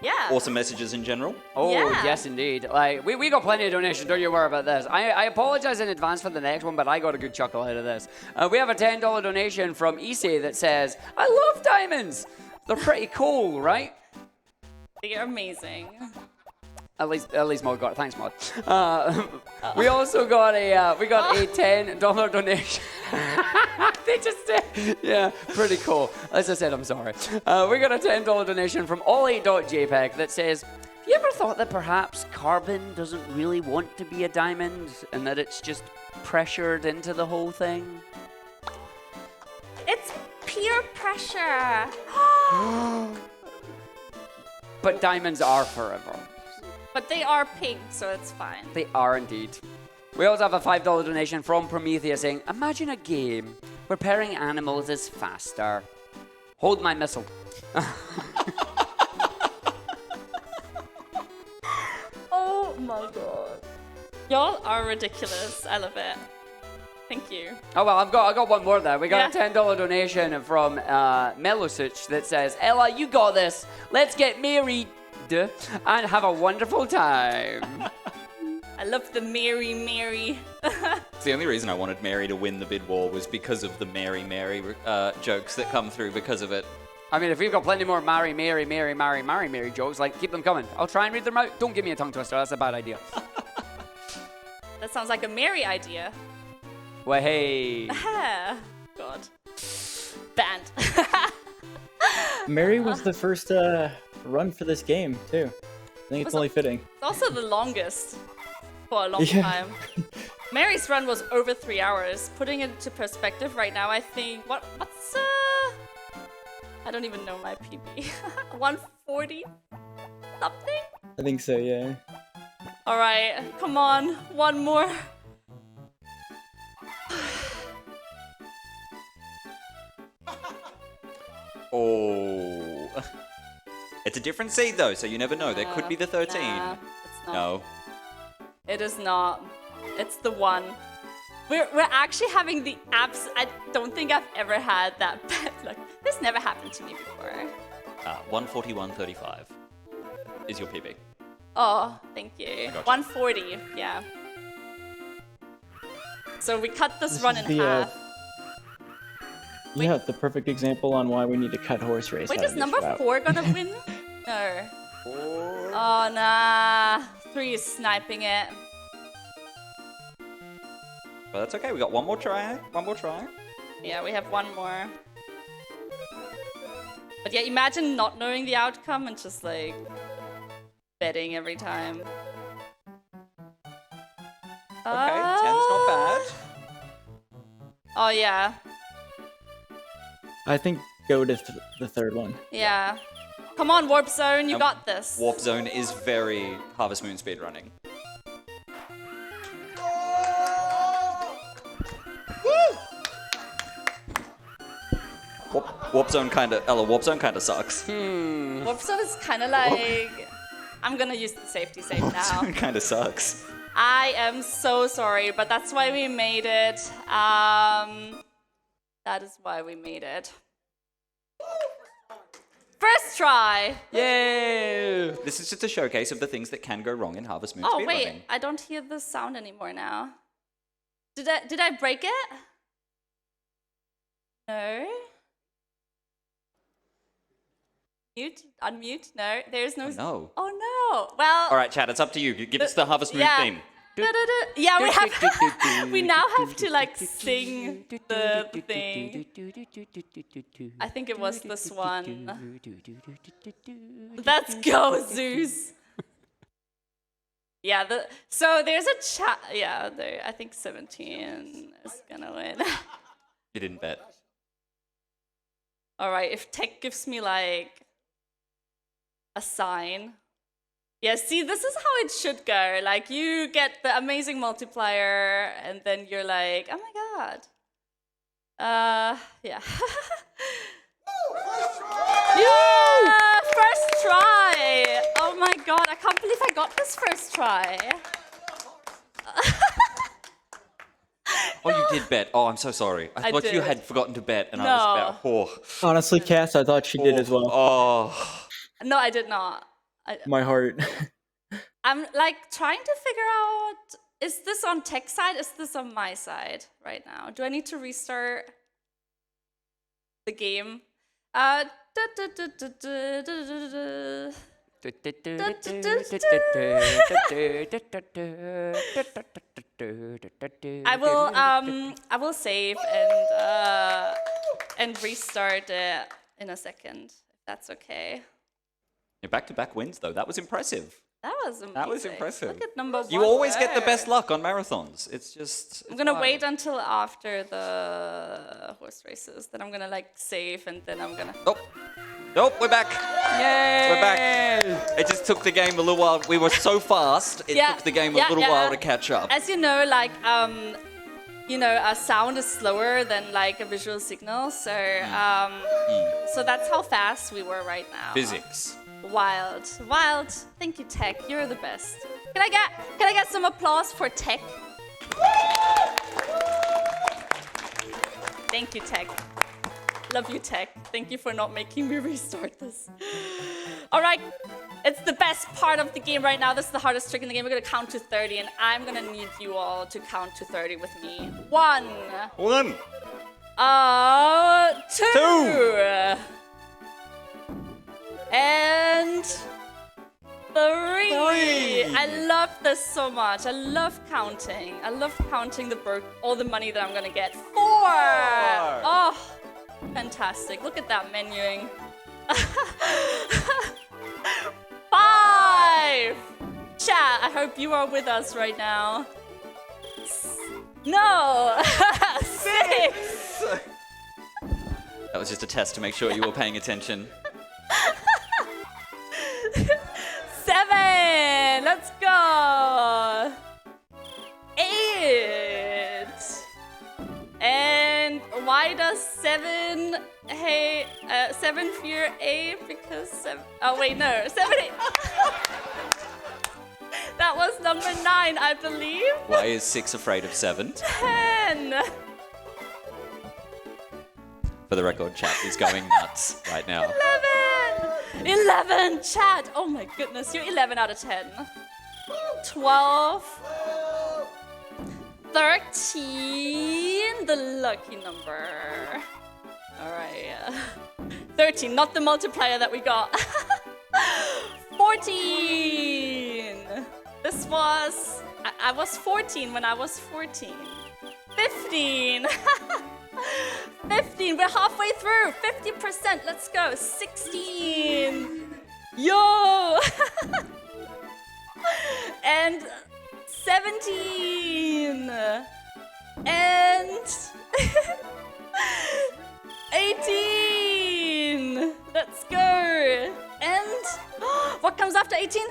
Yeah. Awesome messages in general. Oh, Yeah. yes, indeed. Like we got plenty of donations. Don't you worry about this. I apologize in advance for the next one, but I got a good chuckle out of this. We have a $10 donation from Issei that says, "I love diamonds. They're pretty cool, right?" They're amazing. At least Mod got it. Thanks, Mod. We also got a $10 donation. They just did. Yeah, pretty cool. As I said, I'm sorry. We got a $10 donation from all8.jpg that says, "Have you ever thought that perhaps carbon doesn't really want to be a diamond and that it's just pressured into the whole thing?" It's peer pressure. But diamonds are forever. But they are pink, so it's fine. They are indeed. We also have a $5 donation from Prometheus saying, "Imagine a game where pairing animals is faster. Hold my missile." Oh my god. Y'all are ridiculous. I love it. Thank you. Oh well, I got one more there. We got Yeah. a $10 donation from Melosich that says, "Ella, you got this. Let's get married and have a wonderful time." I love the Mary. It's the only reason I wanted Mary to win the bid war was because of the Mary jokes that come through because of it. I mean, if we've got plenty more Mary jokes, like, keep them coming. I'll try and read them out. Don't give me a tongue twister. That's a bad idea. That sounds like a Mary idea. Well, hey. God. Banned. Mary was the first run for this game, too. I think it's only fitting. It's also the longest for a long Yeah. time. Mary's run was over 3 hours. Putting it into perspective right now, I think what's I don't even know my PB. 140 something? I think so, yeah. All right, come on, one more. Oh. It's a different seed though, so you never know. There could be the 13. Nah, it's not. No. It is not. It's the one. We're actually having the abs. I don't think I've ever had that bad luck. This never happened to me before. 141.35 is your PB. Oh, thank you. Gotcha. 140, yeah. So we cut this run in is the, half. Yeah, the perfect example on why we need to cut horse race. Wait, out is of this number route. 4 gonna win? No. Oh, nah. 3 is sniping it. But that's okay. We got one more try. Yeah, we have one more. But yeah, imagine not knowing the outcome and just like betting every time. Okay, 10's not bad. Oh yeah, I think go to the third one. yeah. Come on, Warp Zone, you Um, got this. Warp Zone is very Harvest Moon speedrunning. Warp Zone kind of sucks. Warp Zone is kind of like... I'm gonna use the safety save now. Zone kind of sucks. I am so sorry, but that's why we made it. That is why we made it. First try! Yay! This is just a showcase of the things that can go wrong in Harvest Moon Oh speedrunning. wait, I don't hear the sound anymore now. Did I break it? No. Mute? Unmute? No. There's no. No. Oh no. Well. All right, Chad, it's up to you. Give us the Harvest Moon yeah. theme. Yeah, we have. We now have to like sing the thing. I think it was this one. Let's go, Zeus. Yeah. So there's a chat. Yeah. I think 17 is gonna win. You didn't bet. All right. If tech gives me like a sign. Yeah, see, this is how it should go. Like, you get the amazing multiplier, and then you're like, oh my god. Yeah. Yeah! First try! Oh my god, I can't believe I got this first try. Oh, you did bet. Oh, I'm so sorry. I thought you did. had forgotten to bet, and I No. was about. Oh, Honestly, Cass, I thought she did as well. oh. No, I did not. My heart. I'm like trying to figure out, is this on tech side? Is this on my side right now? Do I need to restart the game? I will save and restart it in a second, if that's okay. Your back-to-back wins, though. That was impressive. That was amazing. That was impressive. Look at number 1. You always get the there. best luck on marathons. It's just. I'm gonna wait until after the horse races. Then I'm gonna like save, and then I'm gonna. Oh, nope, we're back. Yay! We're back. It just took the game a little while. We were so fast. It took the game a little while to catch up. As you know, like a sound is slower than like a visual signal. So so that's how fast we were right now. Physics. Wild. Thank you, Tech. You're the best. Can I get some applause for Tech? Thank you, Tech. Love you, Tech. Thank you for not making me restart this. All right, it's the best part of the game right now. This is the hardest trick in the game. We're gonna count to 30, and I'm gonna need you all to count to 30 with me. 1. 1. 2. And 3. I love this so much. I love counting. I love counting all the money that I'm gonna get. 4. Oh, fantastic. Look at that menuing. 5. Chat, I hope you are with us right now. No. 6. That was just a test to make sure you were paying attention. 7. Let's go. 8. And why does 7 fear 8? Because 7. Oh wait, no. 7. 8. That was number 9, I believe. Why is 6 afraid of 7? 10. For the record, chat is going nuts right now. 11, chat. Oh my goodness, you're 11 out of 10. 12. 13, the lucky number. All right. 13, not the multiplier that we got. 14. This was, I was 14 when I was 14. 15. 15, we're halfway through. 50%, let's go. 16. Yo. And 17. And 18. Let's go. And what comes after 18?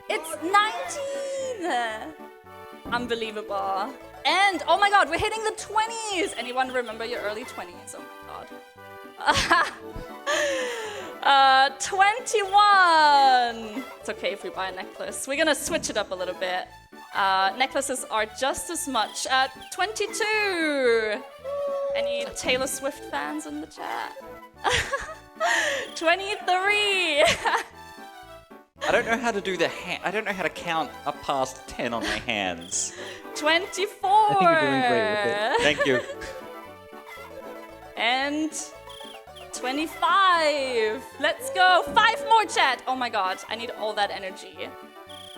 It's 19. Unbelievable. And oh my god, we're hitting the 20s. Anyone remember your early 20s? Oh my god. 21. It's okay if we buy a necklace. We're gonna switch it up a little bit. Necklaces are just as much. 22. Any Taylor Swift fans in the chat? 23. I don't know how to do I don't know how to count up past 10 on my hands. 24. I think you're doing great with it. Thank you. And 25. Let's go. 5 more, chat. Oh my god, I need all that energy.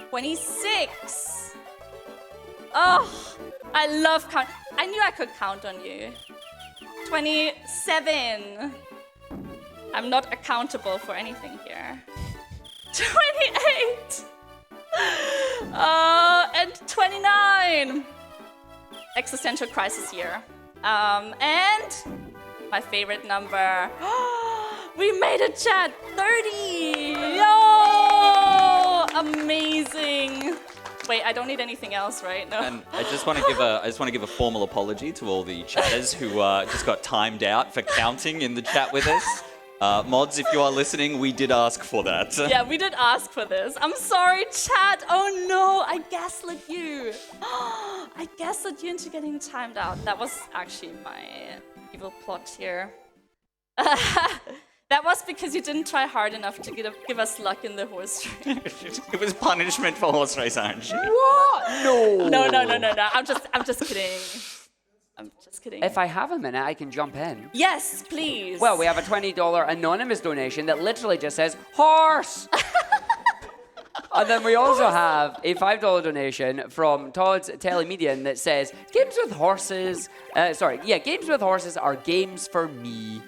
26. Oh, I love count. I knew I could count on you. 27. I'm not accountable for anything here. 28. And 29. Existential crisis here. And my favorite number. We made it, chat. 30. Yo! Amazing. Wait, I don't need anything else, right? No. And I just want to give a formal apology to all the chatters who just got timed out for counting in the chat with us. Mods, if you are listening, we did ask for that. Yeah, we did ask for this. I'm sorry, chat. Oh no, I gaslit you. I gaslit you into getting timed out. That was actually my evil plot here. That was because you didn't try hard enough to give us luck in the horse race. It was punishment for horse race, aren't you? What? No. No. I'm just kidding. I'm just kidding. If I have a minute, I can jump in. Yes, please. Well, we have a $20 anonymous donation that literally just says horse. And then we also have a $5 donation from Todd's Telemedian that says games with horses. Games with horses are games for me.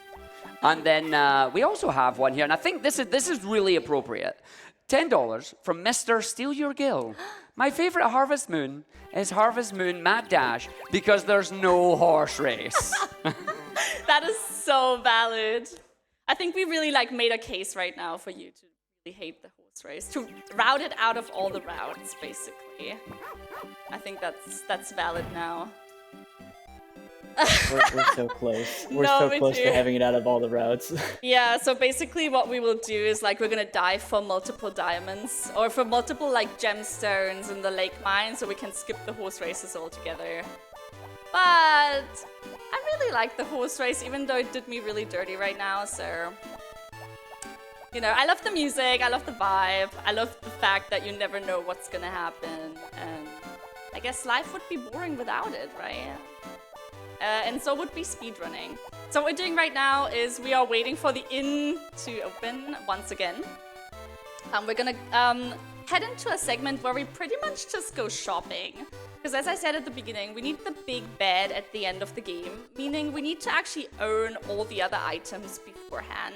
And then we also have one here, and I think this is really appropriate. $10 from Mr. Steal Your Gill. My favorite Harvest Moon is Harvest Moon Mad Dash because there's no horse race. That is so valid. I think we really made a case right now for you to really hate the horse race, to route it out of all the routes, basically. I think that's valid now. We're so close. We're No, so me close too. to having it out of all the routes. Yeah, so basically what we will do is we're gonna dive for multiple diamonds or for multiple gemstones in the lake mine so we can skip the horse races altogether. But I really like the horse race even though it did me really dirty right now, so I love the music, I love the vibe, I love the fact that you never know what's gonna happen, and I guess life would be boring without it, right? And so would be speedrunning. So what we're doing right now is we are waiting for the inn to open once again. We're gonna head into a segment where we pretty much just go shopping. Because as I said at the beginning, we need the big bed at the end of the game, meaning we need to actually own all the other items beforehand.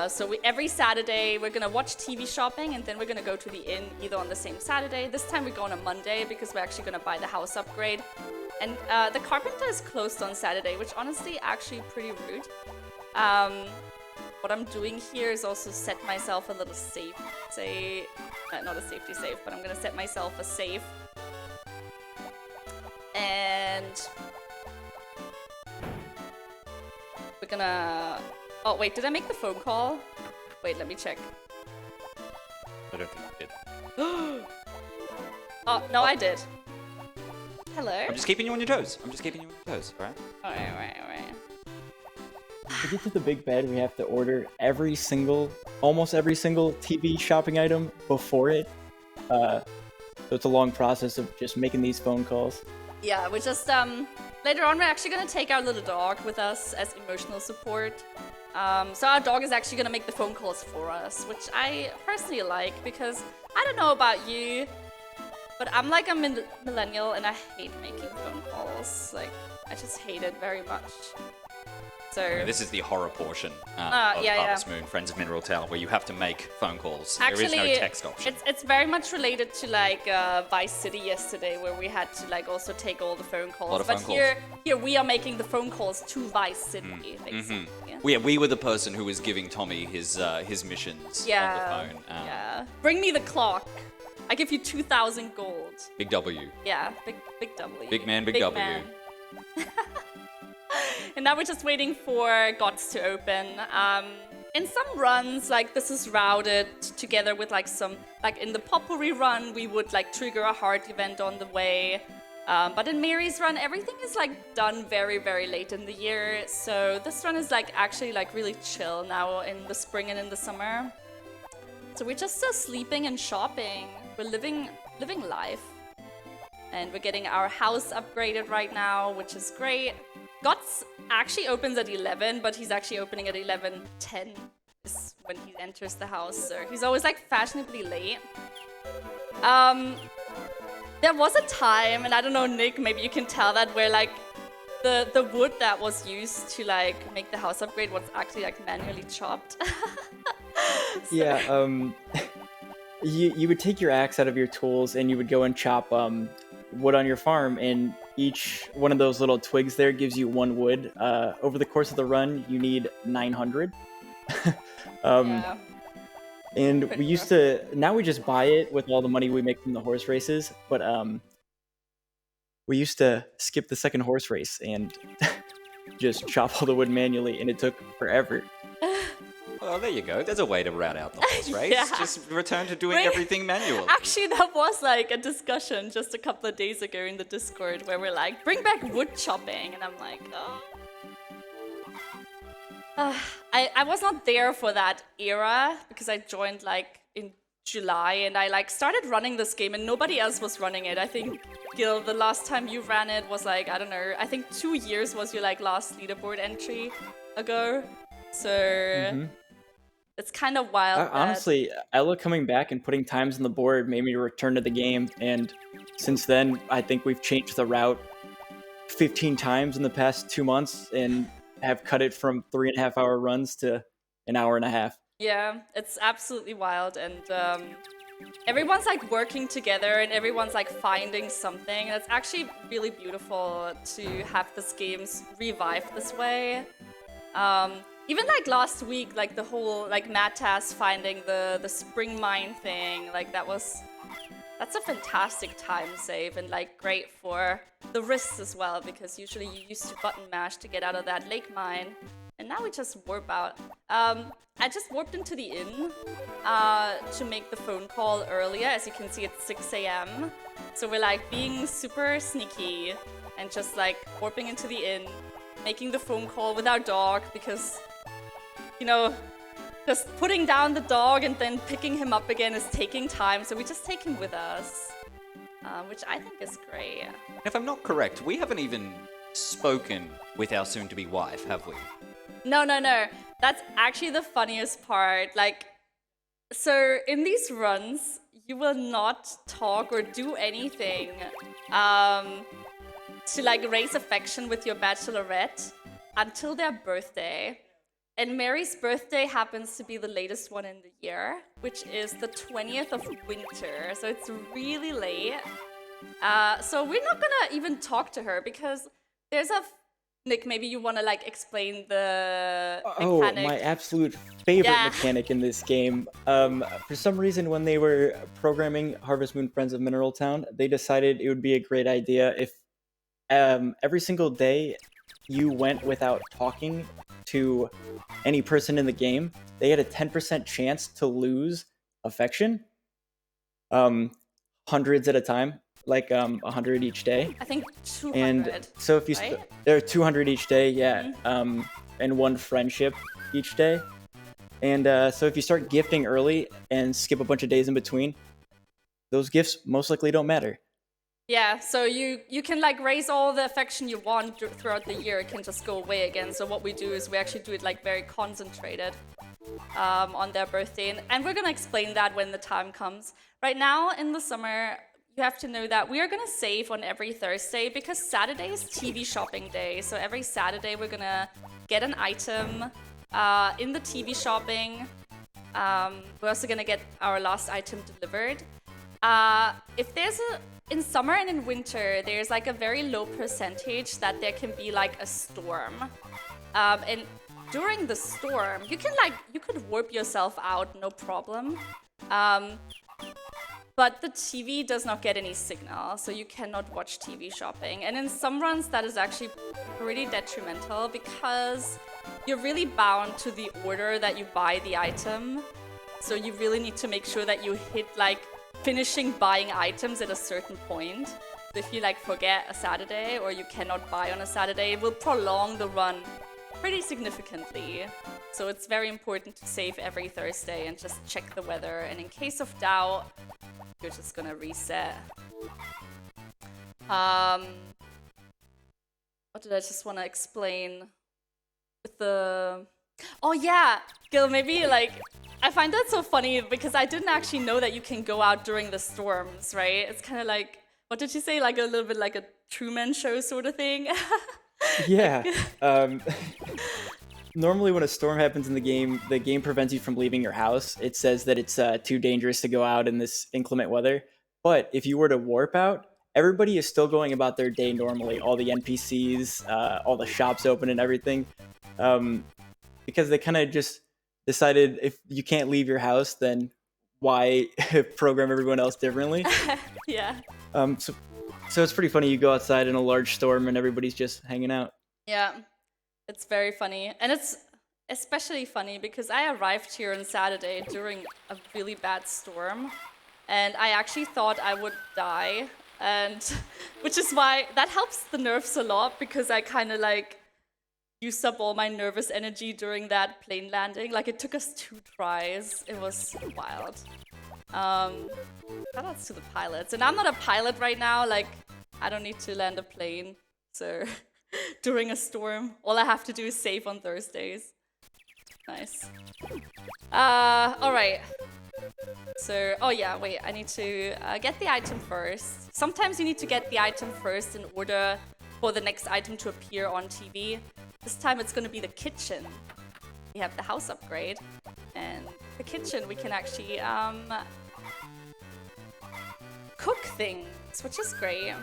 So every Saturday, we're gonna watch TV shopping and then we're gonna go to the inn either on the same Saturday. This time we go on a Monday because we're actually gonna buy the house upgrade. And the carpenter is closed on Saturday, which honestly actually pretty rude. What I'm doing here is also set myself a little safe, not a safety safe, but I'm gonna set myself a safe. And we're gonna, oh wait, did I make the phone call? Wait, let me check. I don't think you did. Oh, no, I did. Hello? I'm just keeping you on your toes. Alright? Alright. To get to the big bed, we have to order almost every single TV shopping item before it. So it's a long process of just making these phone calls. Yeah, we're just, later on we're actually gonna take our little dog with us as emotional support. So our dog is actually gonna make the phone calls for us, which I personally like because I don't know about you, but I'm like a millennial and I hate making phone calls. I just hate it very much. So This is the horror portion of yeah. Harvest Moon, Friends of Mineral Tower, where you have to make phone calls. actually, there is no text option. it's very much related to Vice City yesterday, where we had to also take all the phone calls. A lot of but phone here we are making the phone calls to Vice City, basically. We were the person who was giving Tommy his missions Yeah. on the phone. Yeah. Bring me the clock. I give you 2,000 gold. Big W. Yeah, big W. Big man, big W. man. And now we're just waiting for Gods to open. In some runs, this is routed together with some, in the Potpourri run, we would trigger a heart event on the way. But in Mary's run, everything is done very, very late in the year. So this run is actually really chill now in the spring and in the summer. So we're just sleeping and shopping. We're living life. And we're getting our house upgraded right now, which is great. Gots actually opens at 11, but he's actually opening at 11:10 is when he enters the house. So he's always fashionably late. There was a time, and I don't know, Nick, maybe you can tell that, where the wood that was used to make the house upgrade was actually manually chopped. Yeah, you would take your axe out of your tools and you would go and chop wood on your farm, and each one of those little twigs there gives you one wood. Over the course of the run, you need 900. Yeah. And Pretty we used to, now we just buy it with all the money we make from the horse races, but we used to skip the second horse race and just chop all the wood manually, and it took forever. Well, there you go. There's a way to route out the horse race. Yeah. Just return to doing Bring- everything manually. Actually, that was like a discussion just a couple of days ago in the Discord where we're like, bring back wood chopping. And I'm like, oh. I was not there for that era because I joined like in July and I like started running this game and nobody else was running it. I think, Gil, the last time you ran it was like, I don't know, I think 2 years was your like last leaderboard entry ago. So it's kind of wild. Honestly, Ella coming back and putting times on the board made me return to the game, and since then, I think we've changed the route 15 times in the past 2 months and have cut it from 3.5 hour runs to an hour and a half. Yeah, it's absolutely wild, and everyone's like working together and everyone's like finding something. And it's actually really beautiful to have this game revive this way. Even like last week, like the whole like Matas finding the spring mine thing, like that's a fantastic time save and like great for the risks as well, because usually you used to button mash to get out of that lake mine, and now we just warp out. I just warped into the inn to make the phone call earlier. As you can see, it's 6 a.m. So we're like being super sneaky and just like warping into the inn, making the phone call with our dog because, you know, just putting down the dog and then picking him up again is taking time. So we just take him with us, which I think is great. If I'm not correct, we haven't even spoken with our soon-to-be wife, have we? No. That's actually the funniest part. Like, so in these runs, you will not talk or do anything to like raise affection with your bachelorette until their birthday. And Mary's birthday happens to be the latest one in the year, which is the 20th of winter. So it's really late. So we're not gonna even talk to her because there's a... Nick, maybe you want to like explain the mechanic. Oh, my absolute favorite mechanic in this game. For some reason, when they were programming Harvest Moon Friends of Mineral Town, they decided it would be a great idea if every single day you went without talking to any person in the game, they had a 10% chance to lose affection. Hundreds at a time, like 100 each day. I think 200. And so if you there are 200 each day, yeah, and one friendship each day. And so if you start gifting early and skip a bunch of days in between, those gifts most likely don't matter. Yeah, so you can like raise all the affection you want throughout the year. It can just go away again. So what we do is we actually do it like very concentrated on their birthday. And we're going to explain that when the time comes. Right now in the summer, you have to know that we are going to save on every Thursday because Saturday is TV shopping day. So every Saturday we're going to get an item in the TV shopping. We're also going to get our last item delivered. If there's in summer and in winter, there's like a very low percentage that there can be like a storm. And during the storm, you could warp yourself out, no problem. But the TV does not get any signal, so you cannot watch TV shopping. And in some runs, that is actually pretty detrimental because you're really bound to the order that you buy the item. So you really need to make sure that you hit like finishing buying items at a certain point. So if you like forget a Saturday or you cannot buy on a Saturday, it will prolong the run pretty significantly. So it's very important to save every Thursday and just check the weather. And in case of doubt, you're just gonna reset. What did I just want to explain with the... Oh yeah, Gil, maybe like... I find that so funny because I didn't actually know that you can go out during the storms, right? It's kind of like, what did you say? Like a little bit like a Truman Show sort of thing? Yeah. Normally when a storm happens in the game prevents you from leaving your house. It says that it's too dangerous to go out in this inclement weather. But if you were to warp out, everybody is still going about their day normally. All the NPCs, all the shops open and everything. Because they kind of just decided if you can't leave your house, then why program everyone else differently? Yeah. So it's pretty funny. You go outside in a large storm and everybody's just hanging out. Yeah, it's very funny, and especially funny because I arrived here on Saturday during a really bad storm, and I actually thought I would die, and which is why that helps the nerves a lot because I kind of like used up all my nervous energy during that plane landing. Like it took us 2 tries. It was wild. Shoutouts to the pilots. And I'm not a pilot right now. Like I don't need to land a plane. So during a storm, all I have to do is save on Thursdays. Nice. All right. So, oh yeah, wait, I need to get the item first. Sometimes you need to get the item first in order for the next item to appear on TV. This time it's going to be the kitchen. We have the house upgrade. And the kitchen, we can actually cook things, which is great.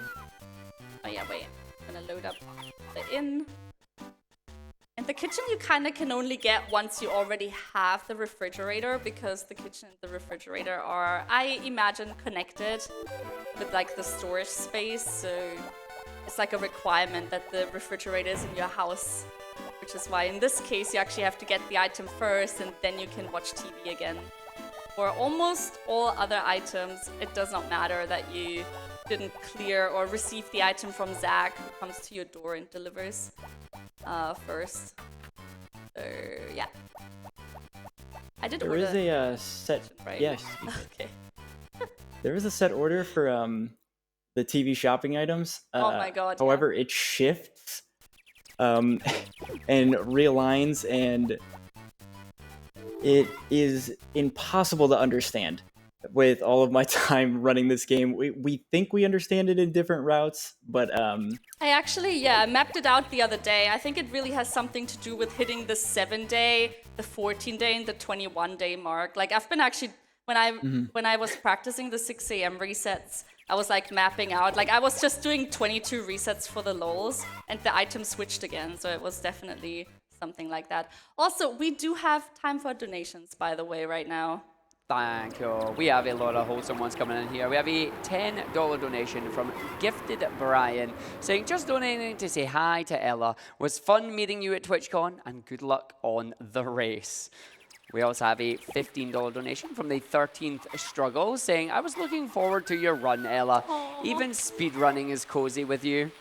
Oh yeah, wait, I'm going to load up the inn. And the kitchen you kind of can only get once you already have the refrigerator, because the kitchen and the refrigerator are, I imagine, connected with like the storage space. So it's like a requirement that the refrigerator is in your house, which is why in this case you actually have to get the item first and then you can watch TV again. For almost all other items, it does not matter that you didn't clear or receive the item from Zach, who comes to your door and delivers first. So yeah, I did There order. is a set. Right? Yes. Okay. There is a set order for the TV shopping items. Oh my god. However, it shifts and realigns, and it is impossible to understand. With all of my time running this game, we think we understand it in different routes, but I actually, I mapped it out the other day. I think it really has something to do with hitting the 7-day, the 14-day, and the 21-day mark. Like I've been actually, when I was practicing the 6 a.m. resets, I was like mapping out. Like I was just doing 22 resets for the lols, and the item switched again. So it was definitely something like that. Also, we do have time for donations, by the way, right now. Thank you. We have a lot of wholesome ones coming in here. We have a $10 donation from Gifted Brian saying, just donating to say hi to Ella. Was fun meeting you at TwitchCon and good luck on the race. We also have a $15 donation from the 13th Struggle saying, I was looking forward to your run, Ella. Aww. Even speedrunning is cozy with you.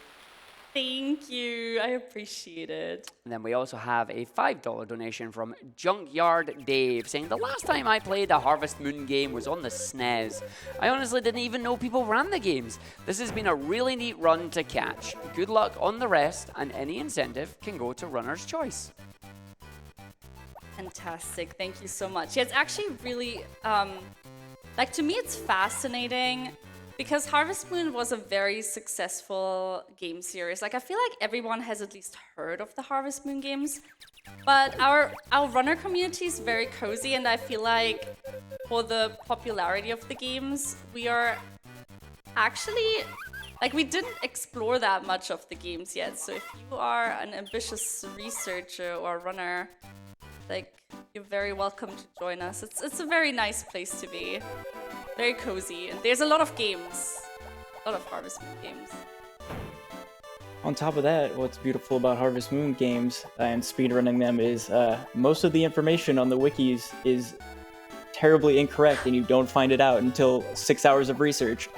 Thank you. I appreciate it. And then we also have a $5 donation from Junkyard Dave saying, the last time I played a Harvest Moon game was on the SNES. I honestly didn't even know people ran the games. This has been a really neat run to catch. Good luck on the rest, and any incentive can go to Runner's Choice. Fantastic. Thank you so much. Yeah, it's actually really, like to me it's fascinating because Harvest Moon was a very successful game series. Like I feel like everyone has at least heard of the Harvest Moon games, but our runner community is very cozy, and I feel like for the popularity of the games, we are actually, like we didn't explore that much of the games yet. So if you are an ambitious researcher or runner, like you're very welcome to join us. It's a very nice place to be. Very cozy, and there's a lot of games. A lot of Harvest Moon games. on top of that, what's beautiful about Harvest Moon games and speedrunning them is most of the information on the wikis is terribly incorrect, and you don't find it out until 6 hours of research.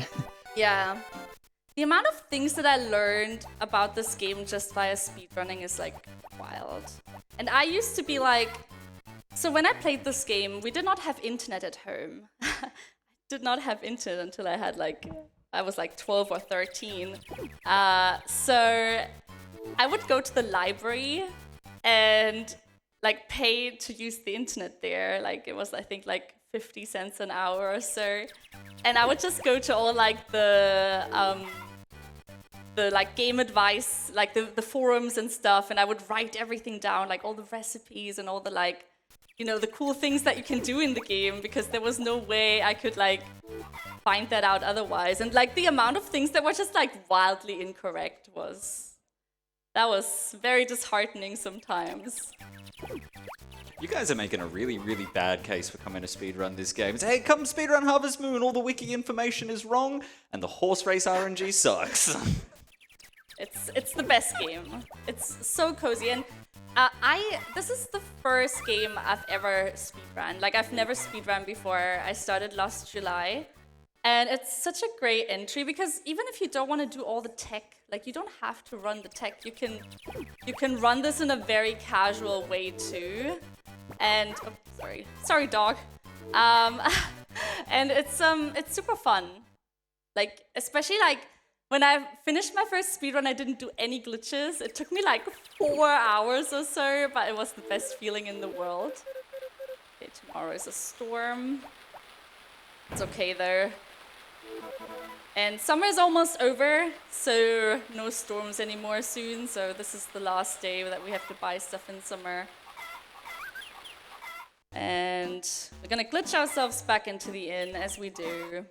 Yeah. The amount of things that I learned about this game just via speedrunning is like wild. And I used to be like, so when I played this game, we did not have internet at home. Did not have internet until I was like 12 or 13. So I would go to the library and like pay to use the internet there. Like it was, I think, like 50 cents an hour or so. And I would just go to all like the like game advice, like the forums and stuff, and I would write everything down, like all the recipes and all the like, you know, the cool things that you can do in the game, because there was no way I could like find that out otherwise. And like the amount of things that were just like wildly incorrect was very disheartening sometimes. You guys are making a really, really bad case for coming to speedrun this game. It's, hey, come speedrun Harvest Moon, all the wiki information is wrong, and the horse race RNG sucks. It's the best game. It's so cozy, and This is the first game I've ever speedrun. Like, I've never speedrun before. I started last July. And it's such a great entry because even if you don't want to do all the tech, like you don't have to run the tech. You can run this in a very casual way too. And sorry dog. And it's super fun. Like, especially like when I finished my first speedrun, I didn't do any glitches. It took me like 4 hours or so, but it was the best feeling in the world. Okay, tomorrow is a storm. It's okay though. And summer is almost over, so no storms anymore soon. So this is the last day that we have to buy stuff in summer. And we're gonna glitch ourselves back into the inn as we do.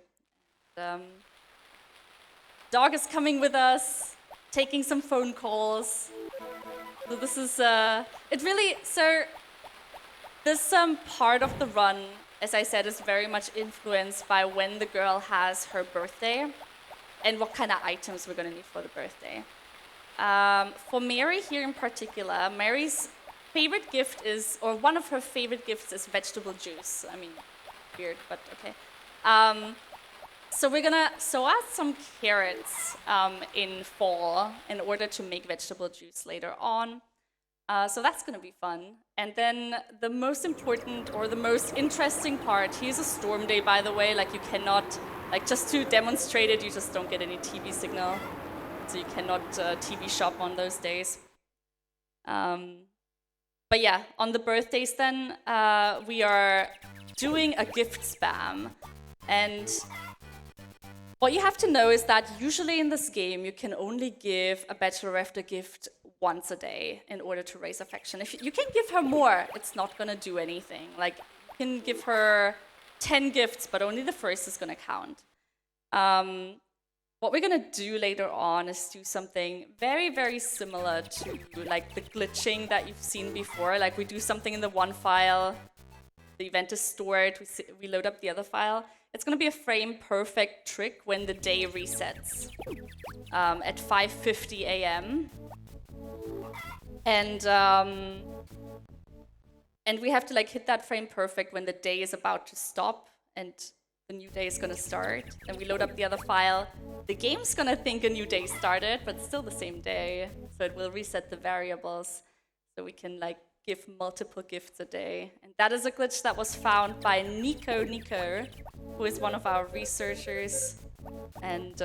Dog is coming with us, taking some phone calls. So this is this part of the run, as I said, is very much influenced by when the girl has her birthday and what kind of items we're gonna need for the birthday. For Mary here in particular, Mary's favorite gift is, or one of her favorite gifts is vegetable juice. I mean, weird, but okay. So we're gonna sow out some carrots in fall in order to make vegetable juice later on. So that's gonna be fun. And then the most important or the most interesting part, here's a storm day, by the way, like you cannot, like just to demonstrate it, you just don't get any TV signal. So you cannot TV shop on those days. But yeah, on the birthdays then, we are doing a gift spam. And what you have to know is that usually in this game, you can only give a bachelorette a gift once a day in order to raise affection. If you can give her more, it's not gonna do anything. Like, you can give her 10 gifts, but only the first is gonna count. What we're gonna do later on is do something very, very similar to like the glitching that you've seen before. Like, we do something in the one file, the event is stored, we load up the other file. It's gonna be a frame-perfect trick when the day resets at 5:50 a.m. And we have to like hit that frame perfect when the day is about to stop and the new day is gonna start. And we load up the other file. The game's gonna think a new day started, but still the same day. So it will reset the variables so we can like give multiple gifts a day. And that is a glitch that was found by Nico, who is one of our researchers. And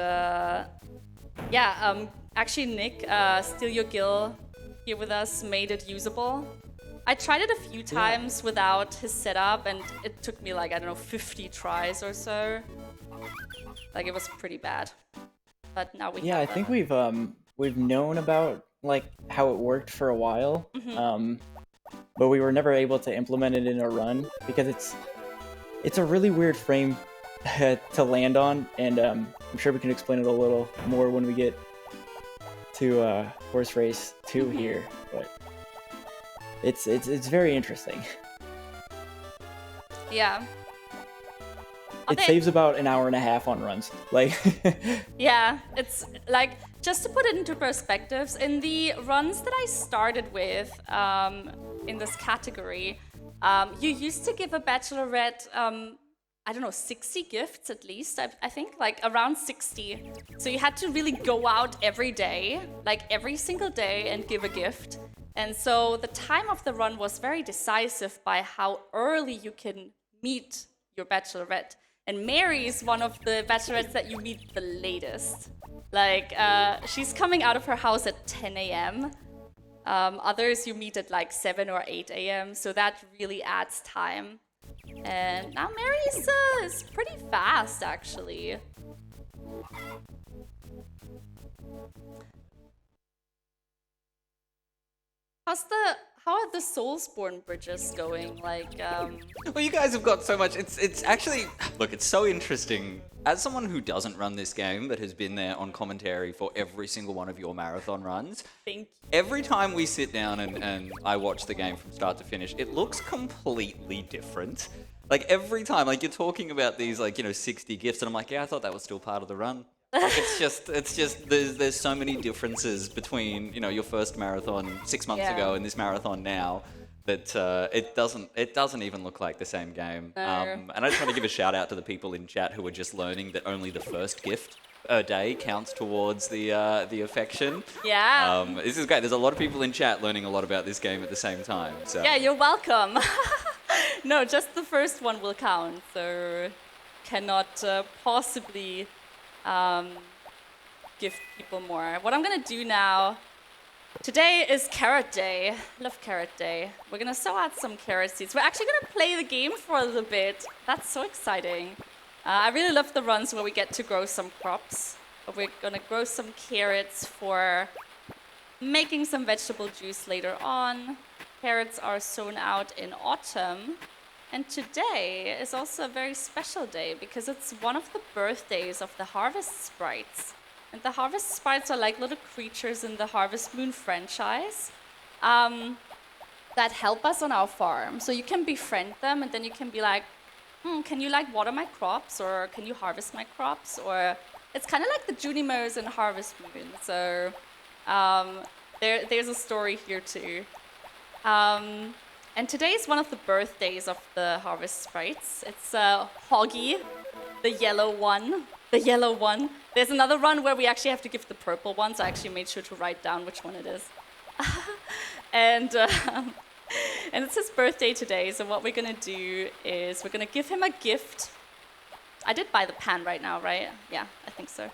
actually Nick, Steal Your Gill here with us made it usable. I tried it a few times without his setup, and it took me like, I don't know, 50 tries or so. Like, it was pretty bad. But now we have I think we've known about like how it worked for a while, but we were never able to implement it in a run because it's a really weird frame to land on, and I'm sure we can explain it a little more when we get to Horse Race 2 here, but it's very interesting. Yeah. It saves about an hour and a half on runs. Like yeah, it's like, just to put it into perspectives, in the runs that I started with in this category, you used to give a bachelorette I don't know, 60 gifts at least, I think, like around 60. So you had to really go out every day, like every single day, and give a gift. And so the time of the run was very decisive by how early you can meet your bachelorette. And Mary is one of the bachelorettes that you meet the latest. Like, she's coming out of her house at 10 a.m. Others you meet at like 7 or 8 a.m. So that really adds time. And now Mary is pretty fast, actually. How are the Soulsborne bridges going? Like, Well, you guys have got so much. It's actually, look, it's so interesting. As someone who doesn't run this game but has been there on commentary for every single one of your marathon runs, thank you. every time we sit down and I watch the game from start to finish, it looks completely different. Like every time, like you're talking about these, like, 60 gifts, and I'm like, yeah, I thought that was still part of the run. Like it's just there's so many differences between your first marathon 6 months Yeah. ago and this marathon now that it doesn't even look like the same game. No. And I just want to give a shout out to the people in chat who are just learning that only the first gift a day counts towards the affection. Yeah. This is great. There's a lot of people in chat learning a lot about this game at the same time. So Yeah, you're welcome. No, just the first one will count, so cannot possibly give people more. What I'm gonna do now, today is Carrot Day. Love Carrot Day. We're gonna sow out some carrot seeds. We're actually gonna play the game for a little bit. That's so exciting. I really love the runs where we get to grow some crops. But we're gonna grow some carrots for making some vegetable juice later on. Carrots are sown out in autumn. And today is also a very special day because it's one of the birthdays of the Harvest Sprites. And the Harvest Sprites are like little creatures in the Harvest Moon franchise that help us on our farm. So you can befriend them and then you can be like, can you like water my crops or can you harvest my crops? Or it's kind of like the Junimos in Harvest Moon. So there's a story here too. And today is one of the birthdays of the Harvest Sprites. It's Hoggy, the yellow one. The yellow one. There's another run where we actually have to give the purple one, so I actually made sure to write down which one it is. And it's his birthday today, so what we're gonna do is we're gonna give him a gift. I did buy the pan right now, right? Yeah, I think so.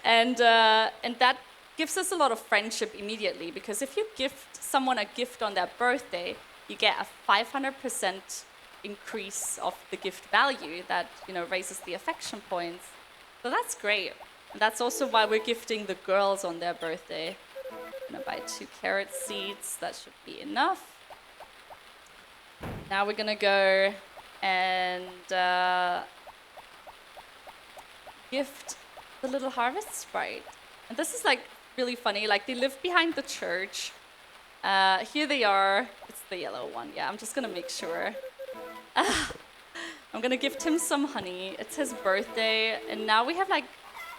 And that gives us a lot of friendship immediately, because if you gift someone a gift on their birthday, you get a 500% increase of the gift value that raises the affection points. So that's great. And that's also why we're gifting the girls on their birthday. I'm gonna buy 2 carrot seeds. That should be enough. Now we're gonna go and gift the little Harvest Sprite. And this is like really funny. Like they live behind the church. Here they are. It's the yellow one. Yeah, I'm just gonna make sure. I'm gonna gift him some honey. It's his birthday, and now we have like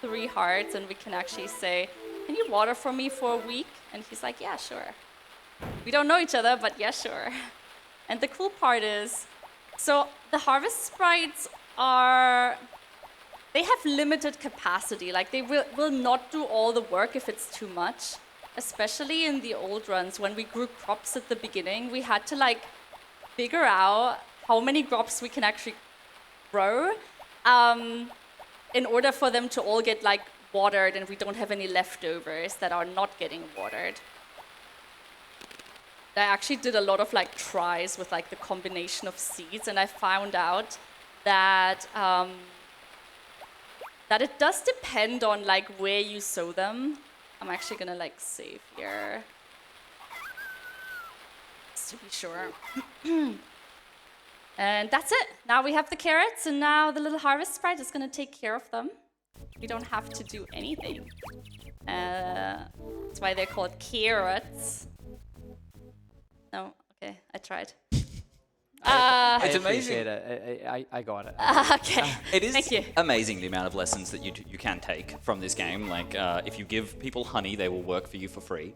3 hearts, and we can actually say, "Can you water for me for a week?" And he's like, "Yeah, sure." We don't know each other, but yeah, sure. And the cool part is, so the Harvest Sprites they have limited capacity. Like they will not do all the work if it's too much. Especially in the old runs, when we grew crops at the beginning, we had to like figure out how many crops we can actually grow in order for them to all get like watered and we don't have any leftovers that are not getting watered. I actually did a lot of like tries with like the combination of seeds, and I found out that that it does depend on like where you sow them. I'm actually gonna like save here just to be sure. And that's it. Now we have the carrots, and now the little Harvest Sprite is gonna take care of them. We don't have to do anything. That's why they're called carrots. No, okay, I tried. It's appreciate it. I got it. Okay, It is thank you. amazing the amount of lessons that you can take from this game. Like, if you give people honey, they will work for you for free.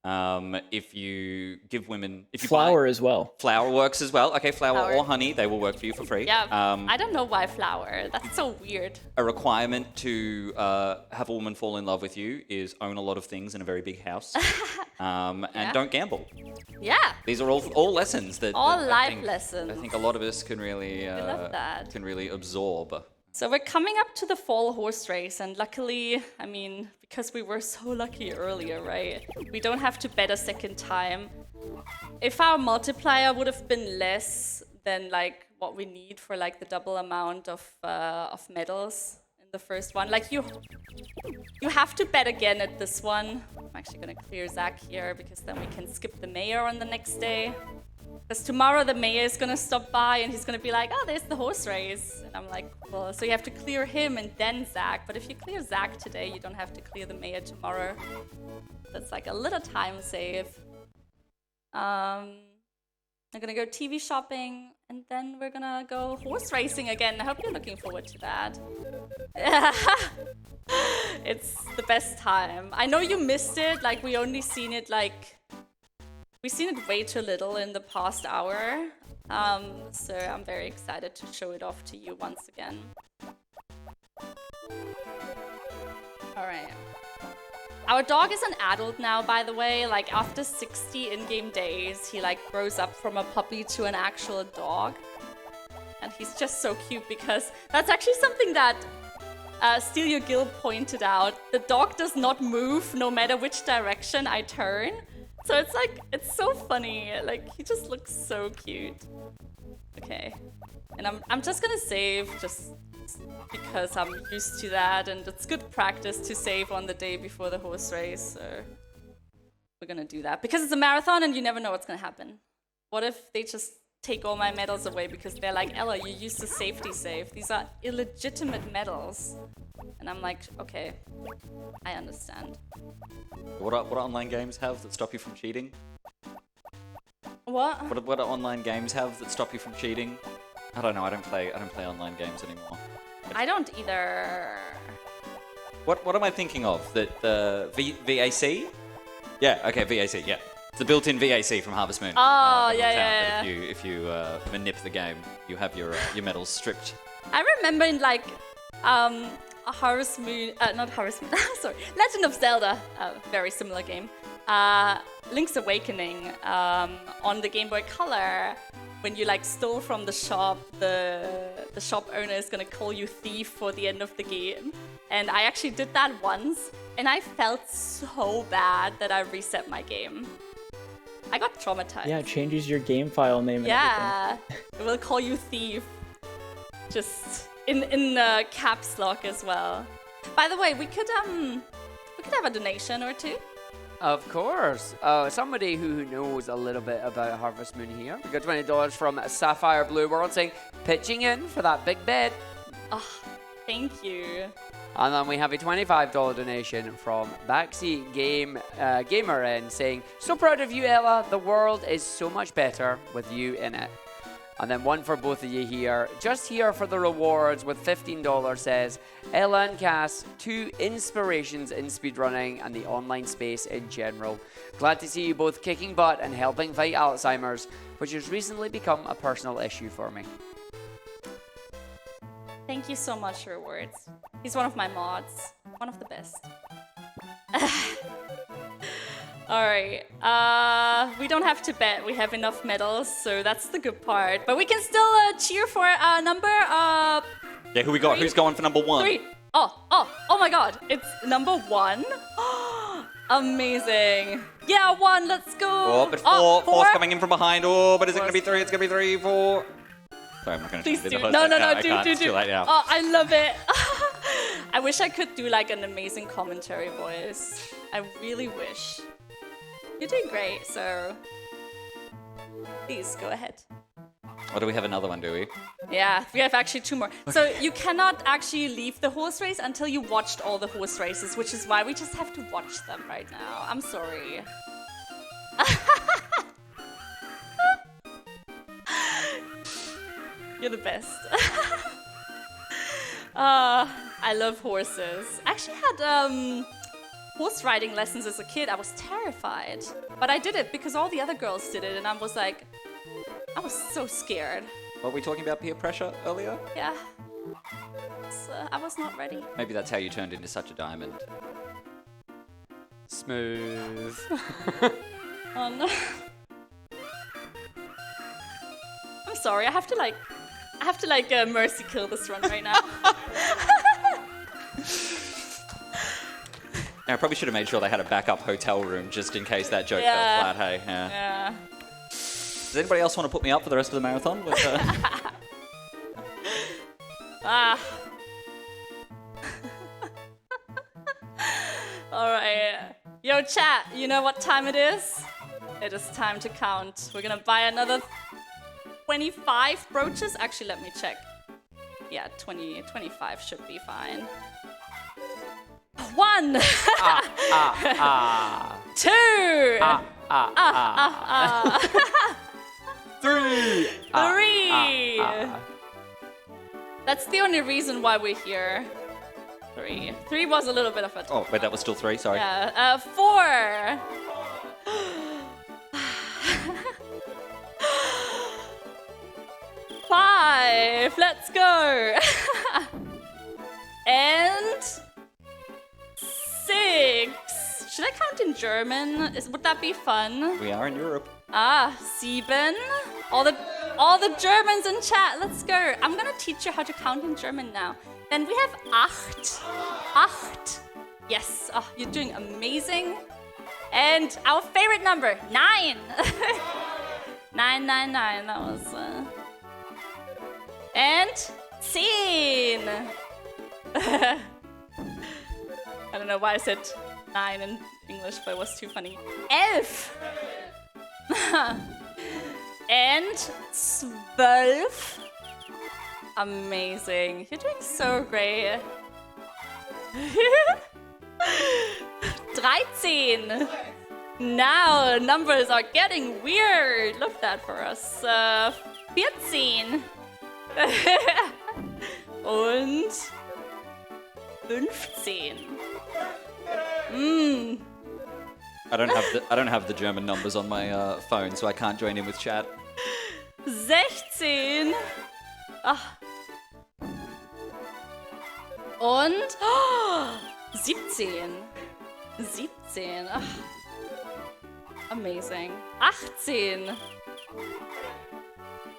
If you give women... if you Flour buy, as well. Flour works as well. Okay, flour Flour. or honey, they will work for you for free. Yeah, I don't know why flour. That's so weird. A requirement to have a woman fall in love with you is own a lot of things in a very big house. And don't gamble. Yeah, These are all lessons that... all that life lessons. I think a lot of us can really... love that. can really absorb. So we're coming up to the fall horse race, and luckily, I mean, because we were so lucky earlier, right? We don't have to bet a second time. If our multiplier would have been less than like what we need for like the double amount of medals in the first one, like you have to bet again at this one. I'm actually gonna clear Zach here because then we can skip the mayor on the next day. Because tomorrow the mayor is gonna stop by and he's gonna be like, "Oh, there's the horse race," and I'm like, "Well, so you have to clear him and then Zach. But if you clear Zach today, you don't have to clear the mayor tomorrow." That's like a little time save. I'm gonna go TV shopping and then we're gonna go horse racing again. I hope you're looking forward to that. It's the best time. I know you missed it. Like we only seen it we've seen it way too little in the past hour. So I'm very excited to show it off to you once again. All right. Our dog is an adult now, by the way. Like after 60 in-game days, he like grows up from a puppy to an actual dog. And he's just so cute because that's actually something that Steal Your Guild pointed out. The dog does not move no matter which direction I turn. So it's like, it's so funny. Like he just looks so cute. Okay. And I'm just gonna save just because I'm used to that and it's good practice to save on the day before the horse race. So we're gonna do that because it's a marathon and you never know what's gonna happen. What if they just take all my medals away because they're like, Ella, you used a safety save. These are illegitimate medals. And I'm like, okay, I understand. What online games have that stop you from cheating? What? What do online games have that stop you from cheating? I don't know. I don't play online games anymore. I don't either. What am I thinking of? That the VAC? Yeah. Okay. VAC. Yeah. It's the built-in VAC from Harvest Moon. Oh, Town, yeah. that if you manip the game, you have your medals stripped. I remember in like Harvest Moon, not Harvest Moon, sorry, Legend of Zelda, very similar game. Link's Awakening on the Game Boy Color. When you like stole from the shop, the shop owner is gonna call you thief for the end of the game. And I actually did that once, and I felt so bad that I reset my game. I got traumatized. Yeah, it changes your game file name and Yeah, it will call you thief. Just in caps lock as well. By the way, we could have a donation or two. Of course. Somebody who knows a little bit about Harvest Moon here. We got $20 from Sapphire Blue World saying, pitching in for that big bet. Oh, thank you. And then we have a $25 donation from Backseat Gamer N saying, so proud of you, Ella. The world is so much better with you in it. And then one for both of you here. Just here for the rewards with $15 says, Ella and Cass, 2 inspirations in speedrunning and the online space in general. Glad to see you both kicking butt and helping fight Alzheimer's, which has recently become a personal issue for me. Thank you so much for your words. He's one of my mods. One of the best. Alright, we don't have to bet. We have enough medals, so that's the good part. But we can still cheer for number... Yeah, who we got? 3? Who's going for number 1? 3. Oh my god. It's number 1. Amazing. Yeah, 1, let's go. Oh, but 4. 4's coming in from behind. Oh, but is it going to be 3? It's going to be 3, 4. Sorry, I'm not going to Please do do. the No, do. do. It's too late now. Oh, I love it. I wish I could do like an amazing commentary voice. I really wish. You're doing great, so please go ahead. Or do we have another one, do we? Yeah, we have actually 2 more. So you cannot actually leave the horse race until you watched all the horse races, which is why we just have to watch them right now. I'm sorry. You're the best. I love horses. I actually had horse riding lessons as a kid. I was terrified. But I did it because all the other girls did it, and I was like, I was so scared. Were we talking about peer pressure earlier? Yeah. So I was not ready. Maybe that's how you turned into such a diamond. Smooth. Oh no. I'm sorry, I have to mercy kill this run right now. Yeah, I probably should have made sure they had a backup hotel room just in case that joke fell flat, hey? Yeah. Does anybody else want to put me up for the rest of the marathon? With, Alright. Yo, chat, you know what time it is? It is time to count. We're gonna buy another 25 brooches. Actually, let me check. Yeah, 25 should be fine. 1! 2! 3! 3! That's the only reason why we're here. 3. 3 was a little bit of a Oh, wait, that was still 3, sorry. Yeah, 4. Five. Let's go. And 6. Should I count in German? Would that be fun? We are in Europe. 7. All the Germans in chat. Let's go. I'm gonna teach you how to count in German now. Then we have 8. 8. Yes. Oh, you're doing amazing. And our favorite number, 9. 9. That was. And 10. I don't know why I said 9 in English, but it was too funny. 11. And 12. Amazing. You're doing so great. 13. Now numbers are getting weird. Look that for us. 14. Und 15. I don't have the German numbers on my phone, so I can't join in with chat. 16. Ach. Und 17. 17. Ach. Amazing. 18.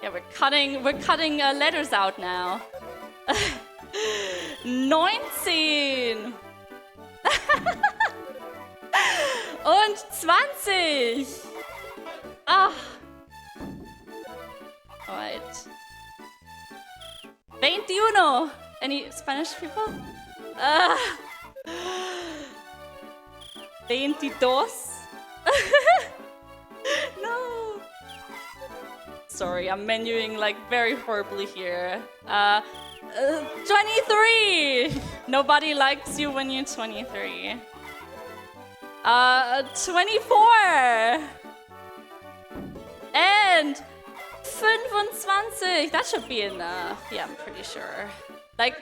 Yeah, we're cutting letters out now. 19. Und 20. Ah. Alright. 21. Any Spanish people? 22. No. Sorry, I'm menuing like very horribly here. 23. Nobody likes you when you're 23. 24. And 25. That should be enough. Yeah, I'm pretty sure. Like,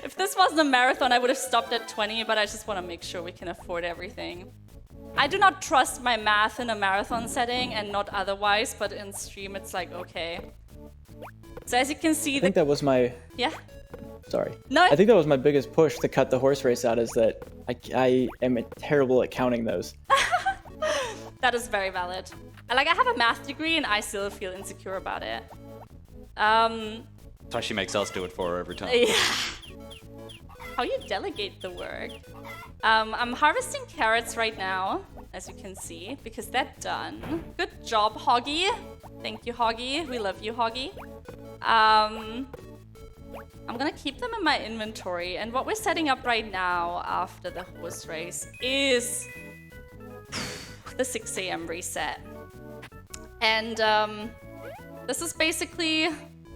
if this wasn't a marathon, I would have stopped at 20, but I just want to make sure we can afford everything. I do not trust my math in a marathon setting and not otherwise, but in stream it's like, okay. So as you can see, I think that was my... Yeah? Sorry. No. I think that was my biggest push to cut the horse race out, is that I am terrible at counting those. That is very valid. I have a math degree and I still feel insecure about it. That's why she makes us do it for her every time. Yeah. How you delegate the work. I'm harvesting carrots right now, as you can see, because they're done. Good job, Hoggy. Thank you, Hoggy. We love you, Hoggy. I'm gonna keep them in my inventory, and what we're setting up right now after the horse race is the 6 a.m. reset. And this is basically,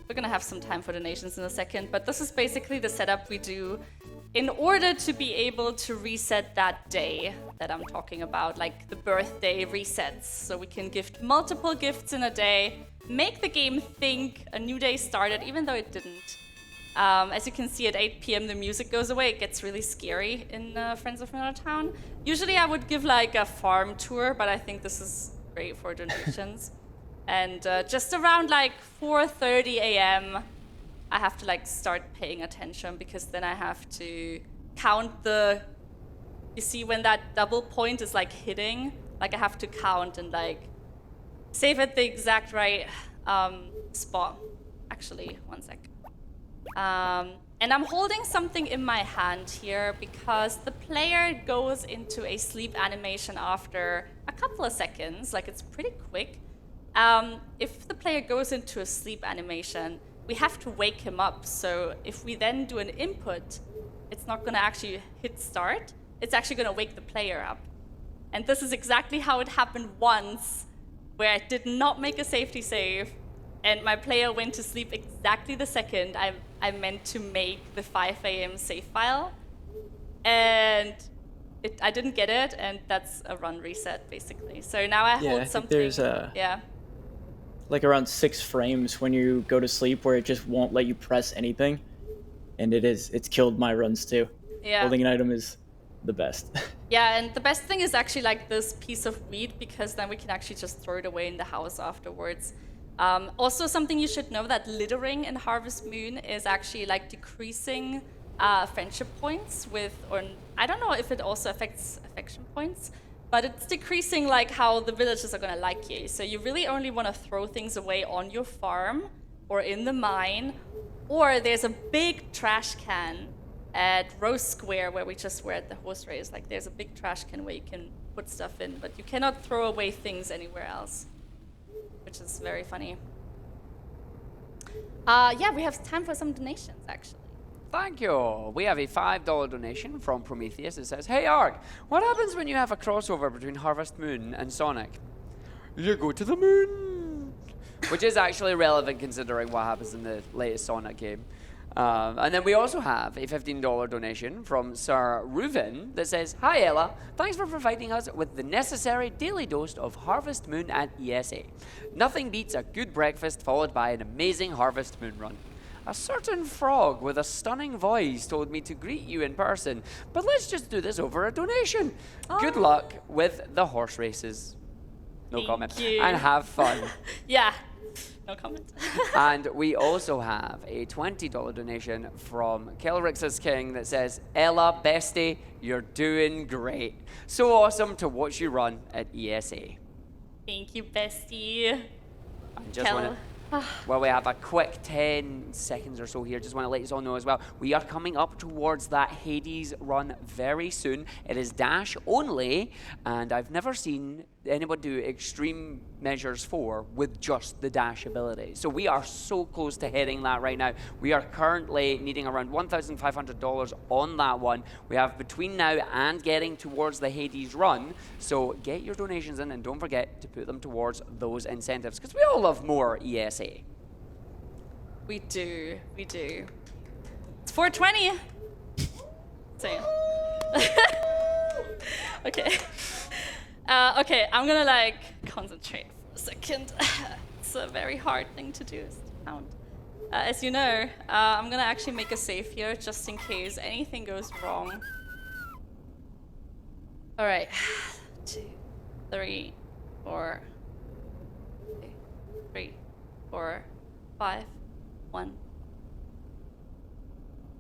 we're gonna have some time for donations in a second, but this is basically the setup we do in order to be able to reset that day that I'm talking about, like the birthday resets. So we can gift multiple gifts in a day, make the game think a new day started, even though it didn't. As you can see, at 8 p.m. the music goes away. It gets really scary in Friends of Another Town. Usually I would give like a farm tour, but I think this is great for donations. And just around like 4:30 a.m. I have to like start paying attention, because then I have to count the, you see when that double point is like hitting, like I have to count and like save at the exact right spot. Actually, one sec. And I'm holding something in my hand here because the player goes into a sleep animation after a couple of seconds, like it's pretty quick. If the player goes into a sleep animation, we have to wake him up. So if we then do an input, it's not gonna actually hit start. It's actually gonna wake the player up. And this is exactly how it happened once, where I did not make a safety save, and my player went to sleep exactly the second I meant to make the 5 a.m. save file. And I didn't get it, and that's a run reset, basically. So now I hold something. There's like around 6 frames when you go to sleep where it just won't let you press anything. and it's killed my runs too. Yeah. Holding an item is the best. Yeah, and the best thing is actually like this piece of wheat, because then we can actually just throw it away in the house afterwards. Also, something you should know, that littering in Harvest Moon is actually like decreasing friendship points or I don't know if it also affects affection points, but it's decreasing like how the villagers are gonna like you. So you really only want to throw things away on your farm or in the mine, or there's a big trash can at Rose Square where we just were at the horse race. Like there's a big trash can where you can put stuff in, but you cannot throw away things anywhere else, which is very funny. Yeah, we have time for some donations actually. Thank you. We have a $5 donation from Prometheus. It says, "Hey Ark, what happens when you have a crossover between Harvest Moon and Sonic?" "You go to the moon." Which is actually relevant considering what happens in the latest Sonic game. And then we also have a $15 donation from Sir Reuven that says, "Hi Ella, thanks for providing us with the necessary daily dose of Harvest Moon at ESA. Nothing beats a good breakfast followed by an amazing Harvest Moon run. A certain frog with a stunning voice told me to greet you in person, but let's just do this over a donation. Good luck with the horse races." No Thank comment. you. And have fun. Yeah, no comment. And we also have a $20 donation from Kelrix's King that says, "Ella, bestie, you're doing great. So awesome to watch you run at ESA." Thank you, bestie. I just want to, well, we have a quick 10 seconds or so here. Just want to let you all know as well, we are coming up towards that Hades run very soon. It is dash only, and I've never seen anyone do extreme measures 4 with just the dash ability. So we are so close to hitting that right now. We are currently needing around $1,500 on that one. We have between now and getting towards the Hades run. So get your donations in and don't forget to put them towards those incentives, because we all love more ESA. We do, we do. It's 4:20. Same. Okay. Okay, I'm gonna like concentrate for a second. It's a very hard thing to do, is to count. As you know, I'm gonna actually make a save here just in case anything goes wrong. All right, 2, 3, 4, 3, 4, 5, 1,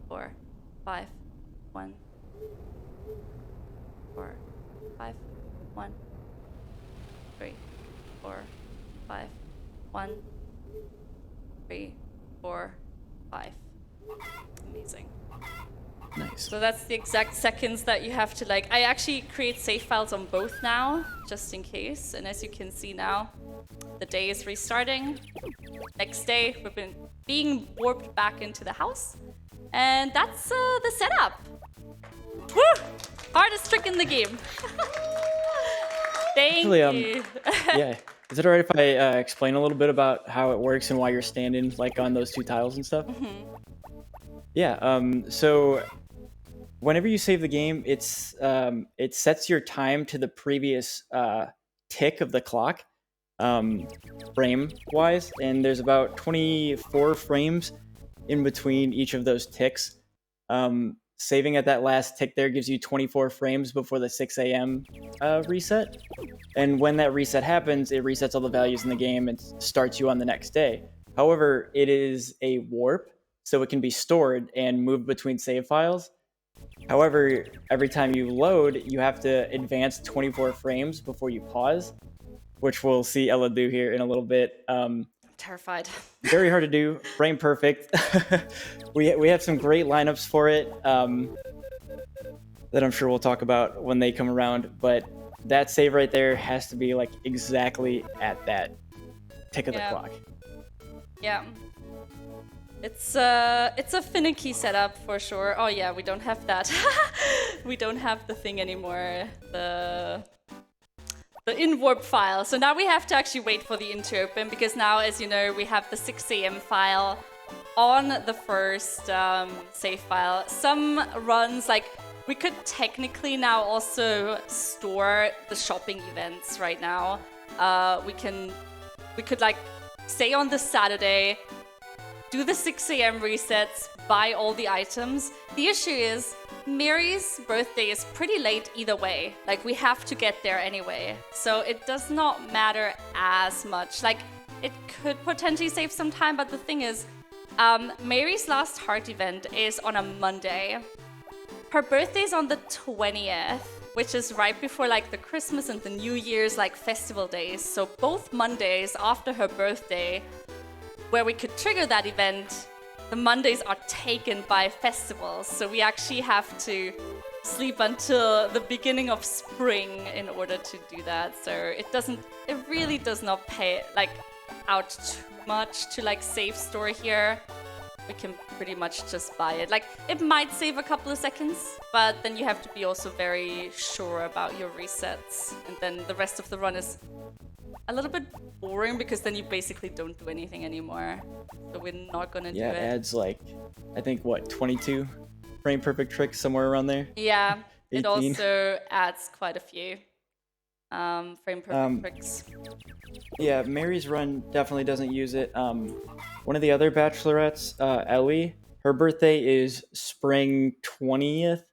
4, 5, 1, 4, 5, 1, 3, 4, 5, 1, 3, 4, 5. Amazing. Nice. So that's the exact seconds that you have to like. I actually create save files on both now, just in case. And as you can see now, the day is restarting. Next day, we've been being warped back into the house. And that's the setup. Woo! Hardest trick in the game. Thank Actually, you. Yeah. Is it alright if I explain a little bit about how it works and why you're standing like on those two tiles and stuff? Mm-hmm. Yeah. So whenever you save the game, it sets your time to the previous tick of the clock, frame wise, and there's about 24 frames in between each of those ticks. Saving at that last tick there gives you 24 frames before the 6 a.m. Reset. And when that reset happens, it resets all the values in the game and starts you on the next day. However, it is a warp, so it can be stored and moved between save files. However, every time you load, you have to advance 24 frames before you pause, which we'll see Ella do here in a little bit. Terrified. Very hard to do, frame perfect. we have some great lineups for it that I'm sure we'll talk about when they come around, but that save right there has to be like exactly at that tick of the clock. Yeah. It's a finicky setup for sure. Oh yeah, we don't have that. We don't have the thing anymore. The in-warp file. So now we have to actually wait for the in to open, because now, as you know, we have the 6 a.m. file on the first save file. Some runs, like, we could technically now also store the shopping events right now. We could like say on the Saturday, do the 6 a.m. resets, buy all the items. The issue is Mary's birthday is pretty late either way. Like, we have to get there anyway. So it does not matter as much. Like, it could potentially save some time, but the thing is, Mary's last heart event is on a Monday. Her birthday's on the 20th, which is right before like the Christmas and the New Year's like festival days. So both Mondays after her birthday, where we could trigger that event, the Mondays are taken by festivals. So we actually have to sleep until the beginning of spring in order to do that. So it really does not pay like out too much to like save store here. We can pretty much just buy it. Like, it might save a couple of seconds, but then you have to be also very sure about your resets. And then the rest of the run is a little bit boring because then you basically don't do anything anymore. So we're not gonna do it. Yeah, it adds like, I think, what, 22 frame perfect tricks, somewhere around there? Yeah, it 18. also adds quite a few frame perfect tricks. Yeah, Mary's run definitely doesn't use it. One of the other bachelorettes, Ellie, her birthday is spring 20th.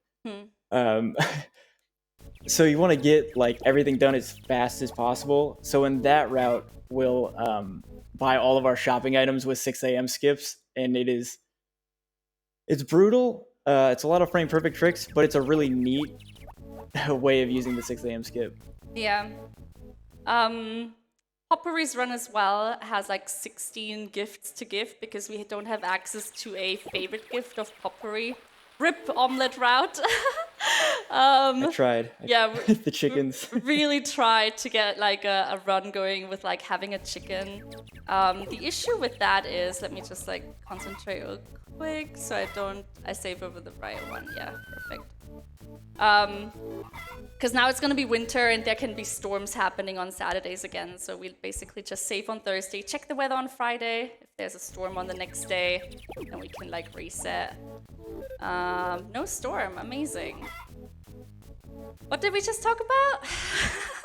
So you want to get like everything done as fast as possible. So in that route, we'll buy all of our shopping items with 6 a.m. skips, and it's brutal. It's a lot of frame perfect tricks, but it's a really neat way of using the 6 a.m. skip. Yeah. Potpourri's run as well has like 16 gifts to give because we don't have access to a favorite gift of Potpourri. RIP omelet route. I tried. Yeah, the chickens. Really tried to get like a run going with like having a chicken. The issue with that is, let me just like concentrate real quick so I save over the right one. Yeah, perfect. Because now it's gonna be winter and there can be storms happening on Saturdays again. So we'll basically just save on Thursday, check the weather on Friday. If there's a storm on the next day, then we can like reset. No storm, amazing. What did we just talk about?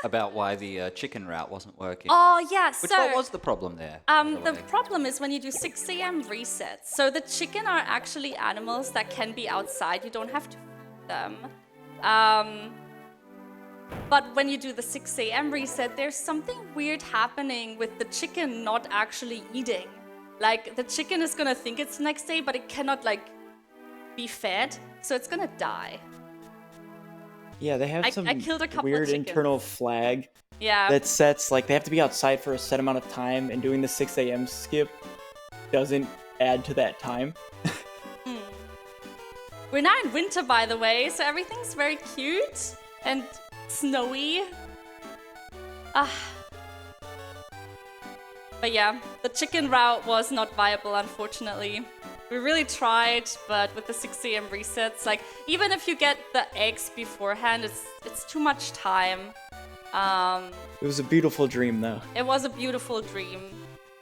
About why the chicken route wasn't working. Oh yeah, What was the problem there? the problem is when you do 6 a.m. resets. So the chicken are actually animals that can be outside. You don't have to feed them. But when you do the 6 a.m. reset, there's something weird happening with the chicken not actually eating. Like, the chicken is gonna think it's the next day, but it cannot, like, be fed, so it's gonna die. Yeah, they have some I killed a couple of weird chickens. internal flag Yeah. that sets, like, they have to be outside for a set amount of time, and doing the 6 a.m. skip doesn't add to that time. We're now in winter, by the way, so everything's very cute and snowy. But yeah, the chicken route was not viable, unfortunately. We really tried, but with the 6 a.m. resets, like, even if you get the eggs beforehand, it's too much time. It was a beautiful dream, though. It was a beautiful dream.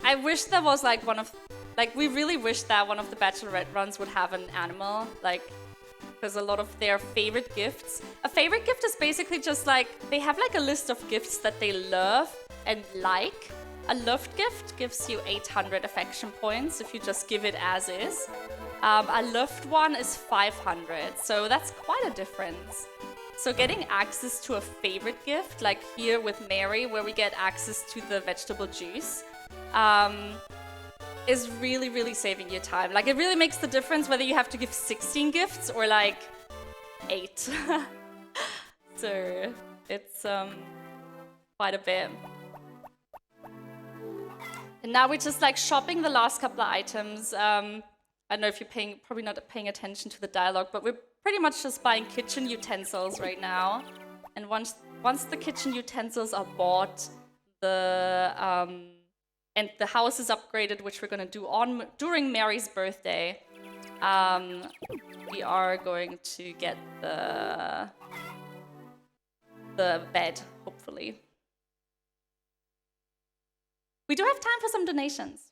I wish there was, like, we really wish that one of the Bachelorette runs would have an animal, like, because a lot of their favorite gifts. A favorite gift is basically just, like, they have, like, a list of gifts that they love and like. A loved gift gives you 800 affection points if you just give it as is. A loved one is 500, so that's quite a difference. So getting access to a favorite gift, like here with Mary, where we get access to the vegetable juice, is really, really saving you time. Like, it really makes the difference whether you have to give 16 gifts or like 8. So it's quite a bit. And now we're just like shopping the last couple of items. I don't know if you're probably not paying attention to the dialogue, but we're pretty much just buying kitchen utensils right now. And once the kitchen utensils are bought, and the house is upgraded, which we're gonna do during Mary's birthday, we are going to get the bed, hopefully. We do have time for some donations.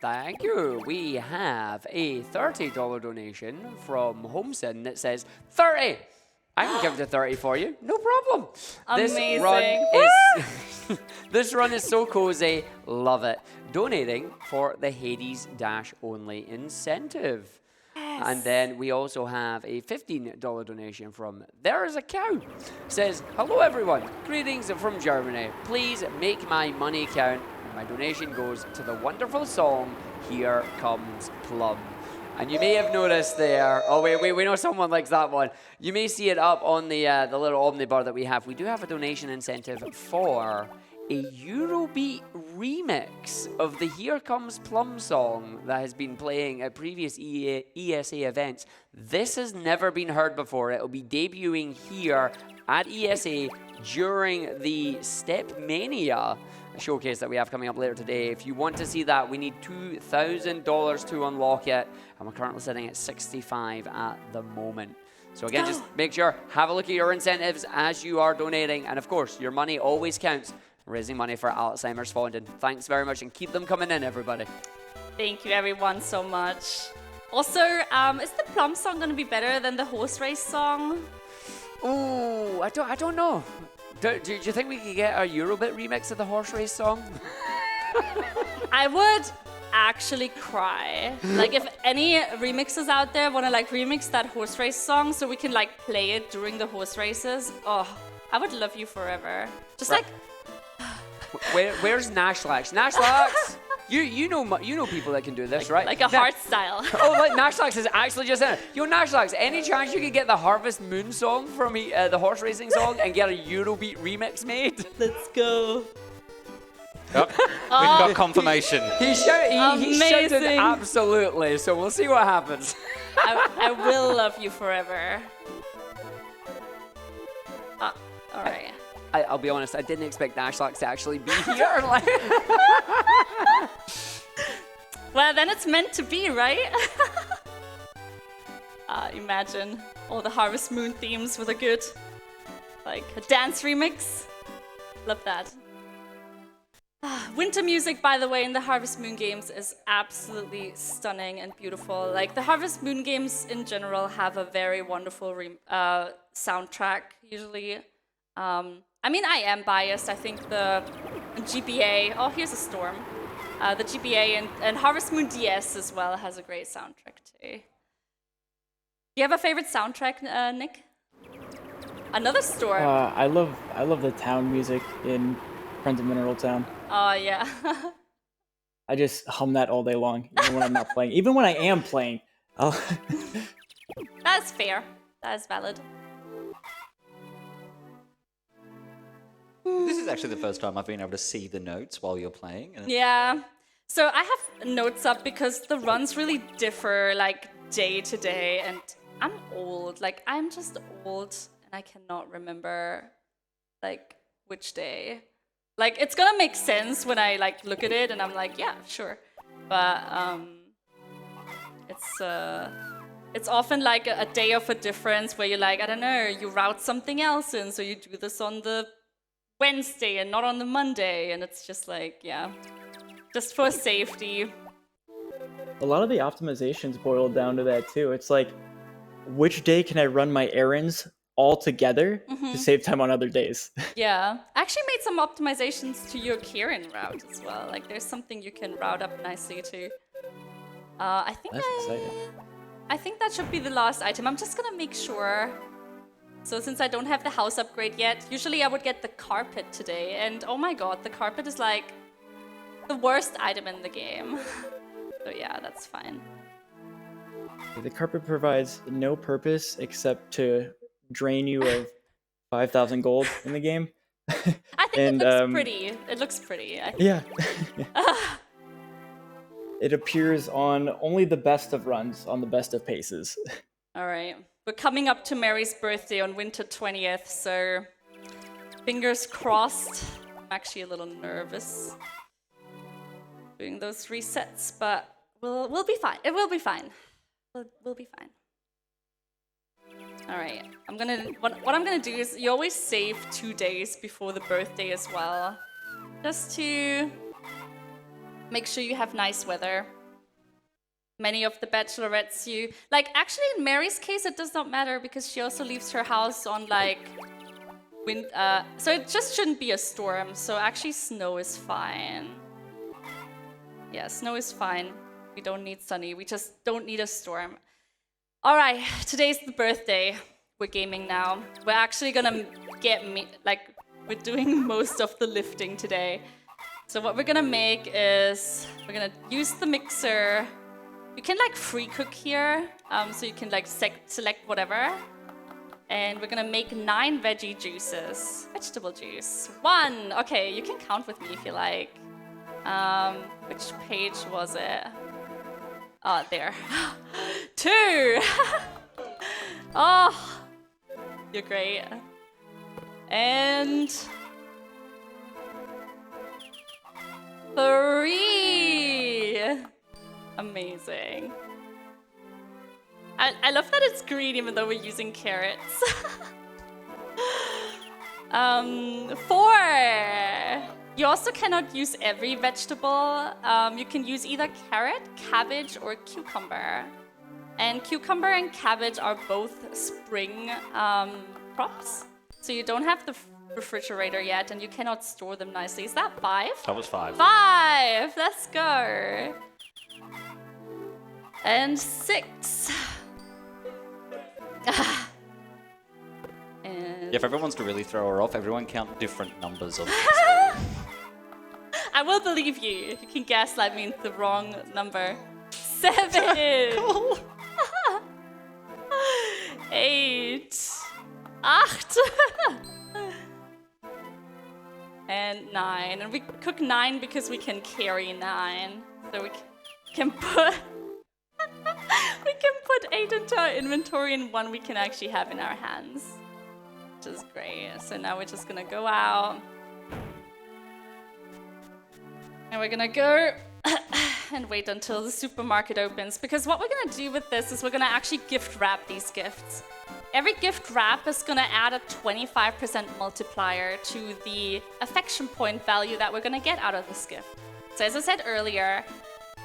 Thank you. We have a $30 donation from Homeson that says 30. I can give the 30 for you. No problem. Amazing. This run is This run is so cozy. Love it. Donating for the Hades Dash only incentive. And then we also have a $15 donation from There's a Cow. Says, hello everyone, greetings from Germany. Please make my money count. My donation goes to the wonderful song, Here Comes Plum. And you may have noticed there, oh wait, we know someone likes that one. You may see it up on the little omnibar that we have. We do have a donation incentive for a Eurobeat remix of the Here Comes Plum song that has been playing at previous ESA events. This has never been heard before. It will be debuting here at ESA during the Step Mania showcase that we have coming up later today. If you want to see that, we need $2,000 to unlock it, and we're currently sitting at $65 at the moment. So again, just make sure, have a look at your incentives as you are donating, and of course, your money always counts. Raising money for Alzheimer's Foundation. Thanks very much, and keep them coming in, everybody. Thank you, everyone, so much. Also, is the Plum song going to be better than the horse race song? Ooh, I don't know. Do you think we could get a Eurobit remix of the horse race song? I would actually cry. Like, if any remixes out there want to like remix that horse race song so we can like play it during the horse races, oh, I would love you forever. Just Right. like. Where's Nashlax? Nashlax! You know people that can do this, right? Like a heart style. Oh, like Nashlax is actually just in it. Yo, Nashlax, any chance you could get the Harvest Moon song from the horse racing song and get a Eurobeat remix made? Let's go. Yep. We've got confirmation. He shouted Amazing. absolutely, so we'll see what happens. I will love you forever. All right. I'll be honest, I didn't expect Nashlax to actually be here. Like, Well, then it's meant to be, right? Imagine all the Harvest Moon themes with a good, like, a dance remix. Love that. Winter music, by the way, in the Harvest Moon games is absolutely stunning and beautiful. Like, the Harvest Moon games in general have a very wonderful soundtrack, usually. I mean, I am biased. I think the GBA, oh, here's a storm. The GBA and Harvest Moon DS as well has a great soundtrack too. Do you have a favorite soundtrack, Nick? Another storm. I love the town music in Friends of Mineral Town. Oh, yeah. I just hum that all day long, even when I'm not playing. Even when I am playing, I'll That's fair. That is valid. This is actually the first time I've been able to see the notes while you're playing. And Yeah. So I have notes up because the runs really differ like day to day, and I'm old. Like, I'm just old and I cannot remember like which day. Like, it's gonna make sense when I like look at it and I'm like, yeah, sure. But it's often like a day of a difference where you're like, I don't know, you route something else in, so you do this on the Wednesday and not on the Monday, and it's just like, yeah, just for safety. A lot of the optimizations boil down to that too. It's like, which day can I run my errands all together to save time on other days? Yeah, I actually made some optimizations to your Kieran route as well. Like, there's something you can route up nicely too. I think That's exciting. I think that should be the last item. I'm just gonna make sure. So since I don't have the house upgrade yet, usually I would get the carpet today, and oh my god, the carpet is like the worst item in the game. So yeah, that's fine. The carpet provides no purpose except to drain you of 5,000 gold in the game. I think And, it looks pretty. It looks pretty. Yeah. It appears on only the best of runs, on the best of paces. All right. We're coming up to Mary's birthday on winter 20th, so fingers crossed. I'm actually a little nervous doing those resets, but we'll be fine. It will be fine. We'll be fine. All right. What I'm gonna do is you always save 2 days before the birthday as well, just to make sure you have nice weather. Many of the bachelorettes actually in Mary's case, it does not matter because she also leaves her house on like wind. So it just shouldn't be a storm. So actually, snow is fine. Yeah, snow is fine. We don't need sunny. We just don't need a storm. All right, today's the birthday. We're gaming now. We're actually gonna we're doing most of the lifting today. So what we're gonna make is we're gonna use the mixer. You can like free cook here, so you can like select whatever. And we're gonna make 9 veggie juices. Vegetable juice. 1. Okay, you can count with me if you like. Which page was it? Oh, there. 2. Oh, you're great. And 3. Amazing. I love that it's green even though we're using carrots. 4. You also cannot use every vegetable. You can use either carrot, cabbage, or cucumber. And cucumber and cabbage are both spring crops. So you don't have the refrigerator yet and you cannot store them nicely. Is that 5? That was 5. 5! Let's go. And 6. And Yeah, if everyone wants to really throw her off, everyone count different numbers of I will believe you. You can gaslight me into the wrong number. 7. Cool. 8. 8. And 9. And we cook 9 because we can carry 9. So we can put... we can put 8 into our inventory and 1 we can actually have in our hands. Which is great. So now we're just gonna go out. And we're gonna go and wait until the supermarket opens. Because what we're gonna do with this is we're gonna actually gift wrap these gifts. Every gift wrap is gonna add a 25% multiplier to the affection point value that we're gonna get out of this gift. So as I said earlier,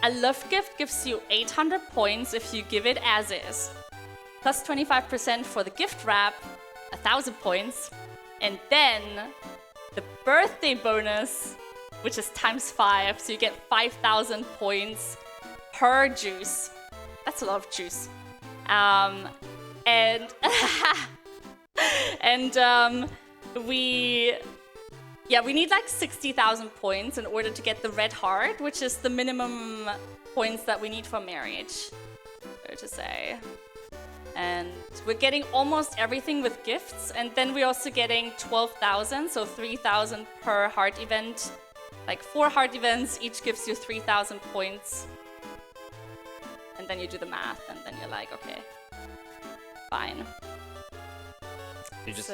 a love gift gives you 800 points if you give it as is. Plus 25% for the gift wrap, 1,000 points. And then the birthday bonus, which is times 5, so you get 5,000 points per juice. That's a lot of juice. And we need like 60,000 points in order to get the red heart, which is the minimum points that we need for marriage, so to say. And we're getting almost everything with gifts, and then we're also getting 12,000, so 3,000 per heart event. Like 4 heart events, each gives you 3,000 points. And then you do the math, and then you're like, okay, fine. You just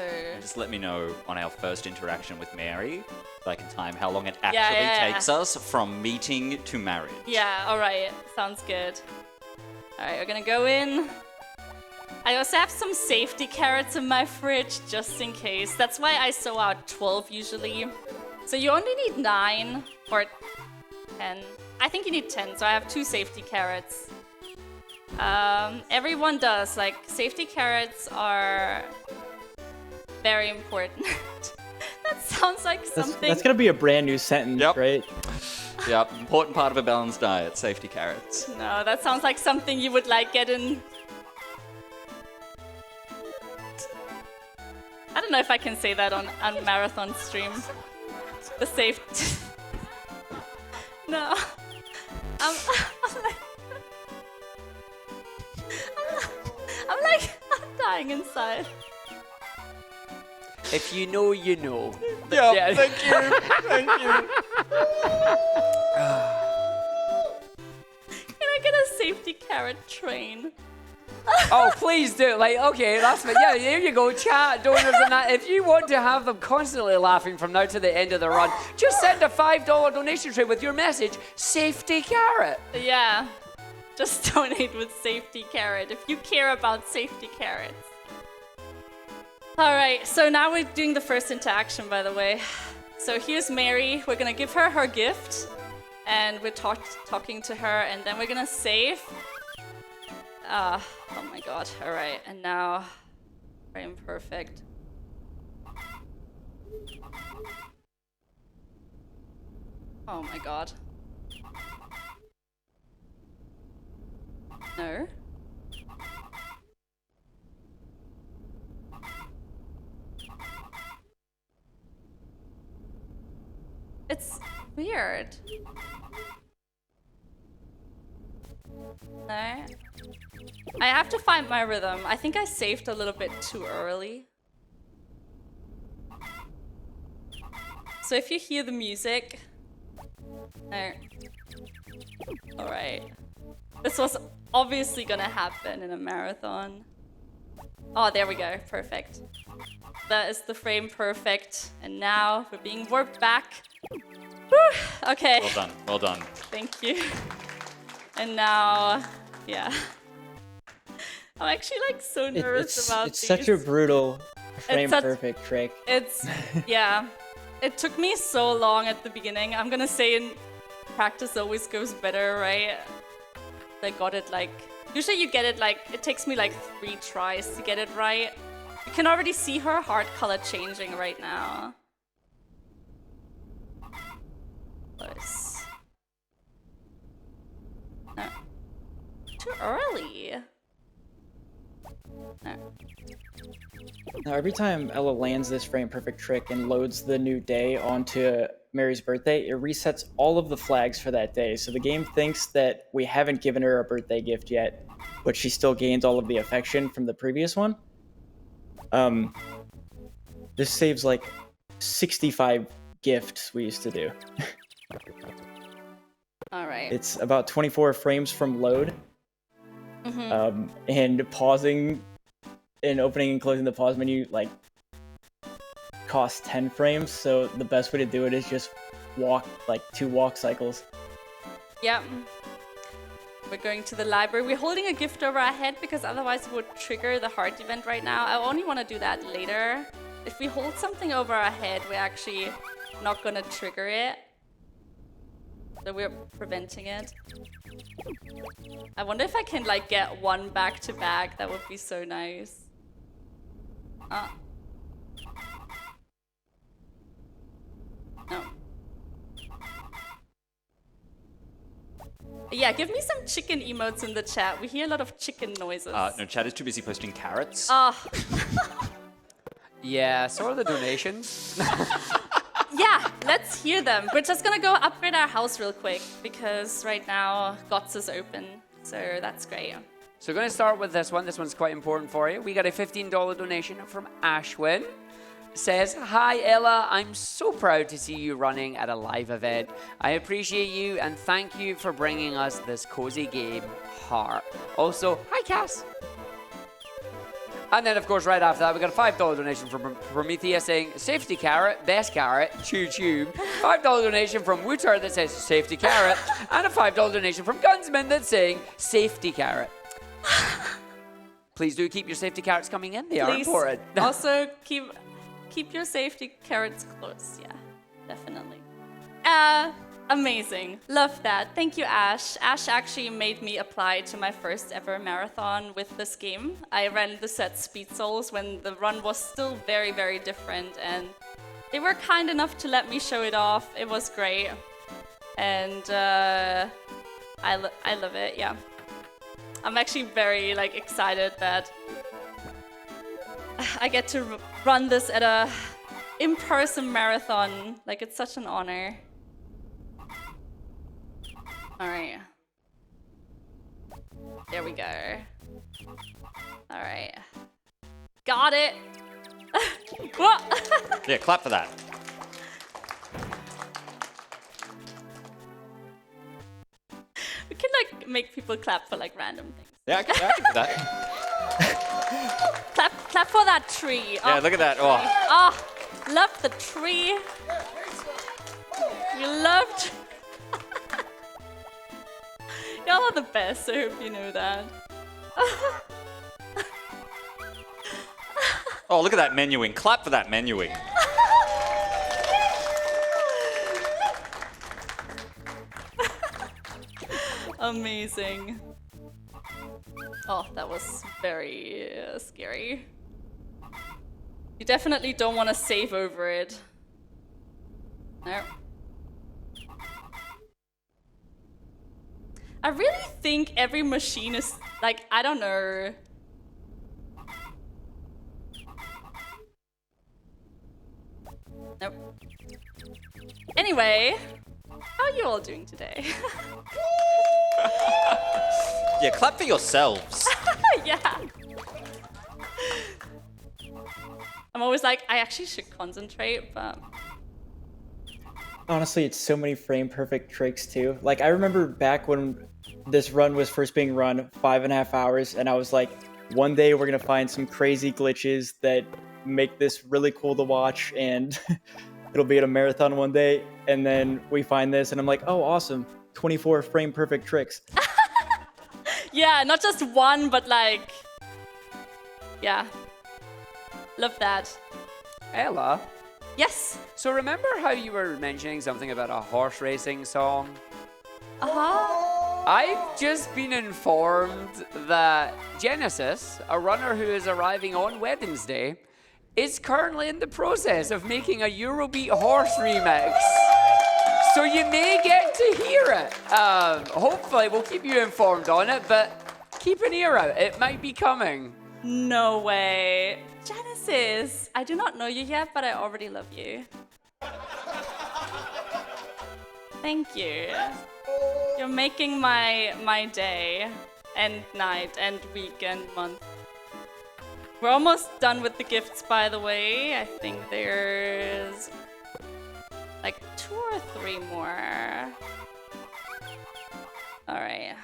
let me know on our first interaction with Mary, so I can time how long it actually takes us from meeting to marriage. Yeah, all right, sounds good. All right, we're gonna go in. I also have some safety carrots in my fridge, just in case. That's why I sow out 12 usually. So you only need 9 or 10. I think you need 10, so I have 2 safety carrots. Everyone does, like, safety carrots are very important. That sounds like something. That's gonna be a brand new sentence, right? Yep, important part of a balanced diet, safety carrots. No, that sounds like something you would like get in. I don't know if I can say that on marathon stream. The safety. No. I'm dying inside. If you know, you know. Yeah, thank you. Thank you. Can I get a safety carrot train? Oh, please do. Like, okay, that's fine. Yeah, there you go. Chat, donors, and that. If you want to have them constantly laughing from now to the end of the run, just send a $5 donation tray with your message, safety carrot. Yeah. Just donate with safety carrot if you care about safety carrots. All right, so now we're doing the first interaction, by the way. So here's Mary. We're gonna give her her gift, and we're talking to her, and then we're gonna save. Oh my god. All right, and now frame perfect. Oh my god. No. It's weird. No. I have to find my rhythm. I think I saved a little bit too early. So if you hear the music... No. Alright. This was obviously gonna happen in a marathon. Oh, there we go. Perfect. That is the frame perfect. And now we're being warped back. Whew. Okay. Well done. Well done. Thank you. And now, yeah. I'm actually like so nervous about it's these. such a brutal frame such- perfect trick. It's, yeah. It took me so long at the beginning. I'm gonna say in practice always goes better, right? I got it like, usually you get it like, it takes me like 3 tries to get it right. You can already see her heart color changing right now. Close. No. Too early. No. Now, every time Ella lands this frame perfect trick and loads the new day onto Mary's birthday, it resets all of the flags for that day. So the game thinks that we haven't given her a birthday gift yet, but she still gains all of the affection from the previous one. This saves like 65 gifts we used to do. Alright. It's about 24 frames from load. And pausing and opening and closing the pause menu like costs 10 frames, so the best way to do it is just walk like 2 walk cycles. Yep. We're going to the library. We're holding a gift over our head because otherwise it would trigger the heart event right now. I only want to do that later. If we hold something over our head, we're actually not going to trigger it. So we're preventing it. I wonder if I can like get one back to back. That would be so nice. No. Yeah, give me some chicken emotes in the chat. We hear a lot of chicken noises. No, Chad is too busy posting carrots. Yeah, so are the donations. Yeah, let's hear them. We're just gonna go upgrade our house real quick because right now GOTS is open, so that's great. So we're going to start with this one. This one's quite important for you. We got a $15 donation from Ashwin. Says, "Hi Ella, I'm so proud to see you running at a live event. I appreciate you and thank you for bringing us this cozy game, Heart. Also, hi Cass." And then, of course, right after that, we got a $5 donation from Prometheus saying, "Safety carrot, best carrot, choo choo." $5 donation from Wooter that says, "Safety carrot." And a $5 donation from Gunsman that's saying, "Safety carrot." Please do keep your safety carrots coming in. They are Please. important. Also, keep your safety carrots close. Yeah, definitely. Amazing. Love that. Thank you, Ash. Ash actually made me apply to my first ever marathon with this game. I ran this at Speed Souls when the run was still very, very different, and they were kind enough to let me show it off. It was great. And I love it, yeah. I'm actually very excited that I get to run this at a in-person marathon. It's such an honor. All right. There we go. All right. Got it. What? Yeah, clap for that. We can make people clap for random things. Yeah, I can do that. Clap for that tree. Yeah, look at that. Oh. Oh, love the tree. We loved. Y'all are the best. I hope you know that. Oh, look at that menuing. Clap for that menuing. Amazing. Oh, that was very scary. You definitely don't want to save over it. No. I really think every machine is like, I don't know. Nope. Anyway, how are you all doing today? Yeah, clap for yourselves. Yeah. I'm always like, I actually should concentrate, but Honestly, it's so many frame perfect tricks too. Like I remember back when this run was first being run, 5.5 hours, and I was like, one day we're gonna find some crazy glitches that make this really cool to watch, and it'll be at a marathon one day. And then we find this, and I'm like, oh, awesome, 24 frame perfect tricks. yeah, not just one, but like, yeah. Love that. Ella, Yes. so remember how you were mentioning something about a horse racing song? Uh-huh. I've just been informed that Genesis, a runner who is arriving on Wednesday, is currently in the process of making a Eurobeat horse remix. So you may get to hear it. Hopefully, we'll keep you informed on it, but keep an ear out. It might be coming. No way. Genesis, I do not know you yet, but I already love you. Thank you. You're making my day and night and week and month. We're almost done with the gifts, by the way. I think there's like 2 or 3 more. All right.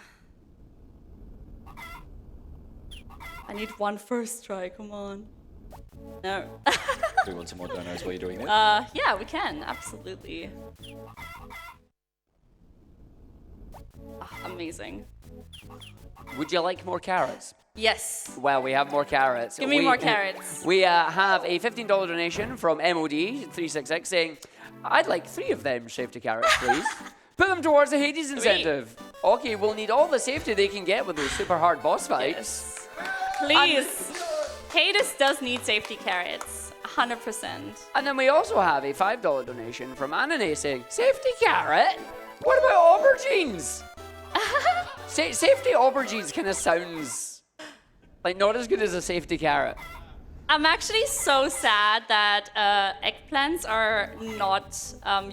I need one first try, come on. No. Do you want some more donos while you're doing this? Yeah, we can, absolutely. Ah, amazing. Would you like more carrots? Yes. Well, we have more carrots. Give me more carrots. We have a $15 donation from MOD366 saying, I'd like 3 of them safety carrots, please. Put them towards the Hades incentive. Okay, we'll need all the safety they can get with those super hard boss fights. Yes. Please. Hades does need safety carrots. 100%. And then we also have a $5 donation from Anane saying, safety carrot? What about aubergines? Safety aubergines kind of sounds like not as good as a safety carrot. I'm actually so sad that eggplants are not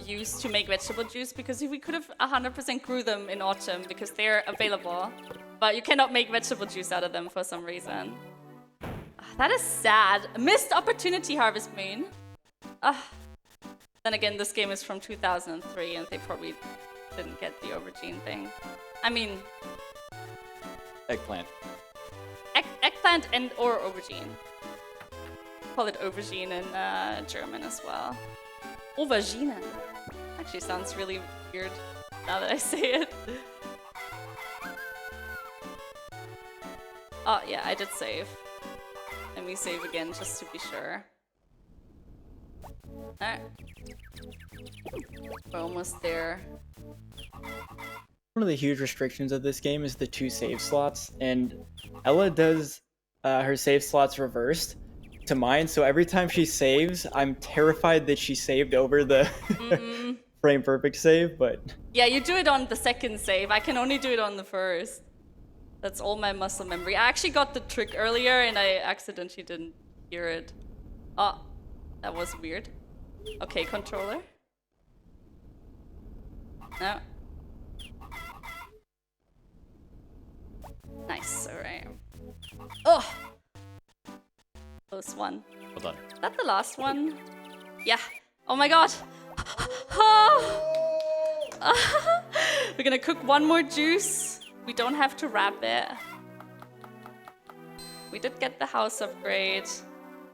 used to make vegetable juice because we could have 100% grew them in autumn because they're available. But you cannot make vegetable juice out of them for some reason. That is sad. Missed opportunity, Harvest Moon. Then again, this game is from 2003 and they probably didn't get the aubergine thing. I mean... Eggplant. Eggplant and or aubergine. Call it aubergine in German as well. Aubergine. Actually sounds really weird now that I say it. Oh yeah, I did save. Let me save again just to be sure. Alright. We're almost there. One of the huge restrictions of this game is the 2 save slots, and Ella does her save slots reversed to mine, so every time she saves, I'm terrified that she saved over the frame perfect save, but... Yeah, you do it on the second save. I can only do it on the first. That's all my muscle memory. I actually got the trick earlier and I accidentally didn't hear it. Oh, that was weird. Okay, controller. No. Nice, alright. Oh! Close one. Well done. Is that the last one? Yeah. Oh my god! Oh. We're gonna cook one more juice. We don't have to wrap it. We did get the house upgrade,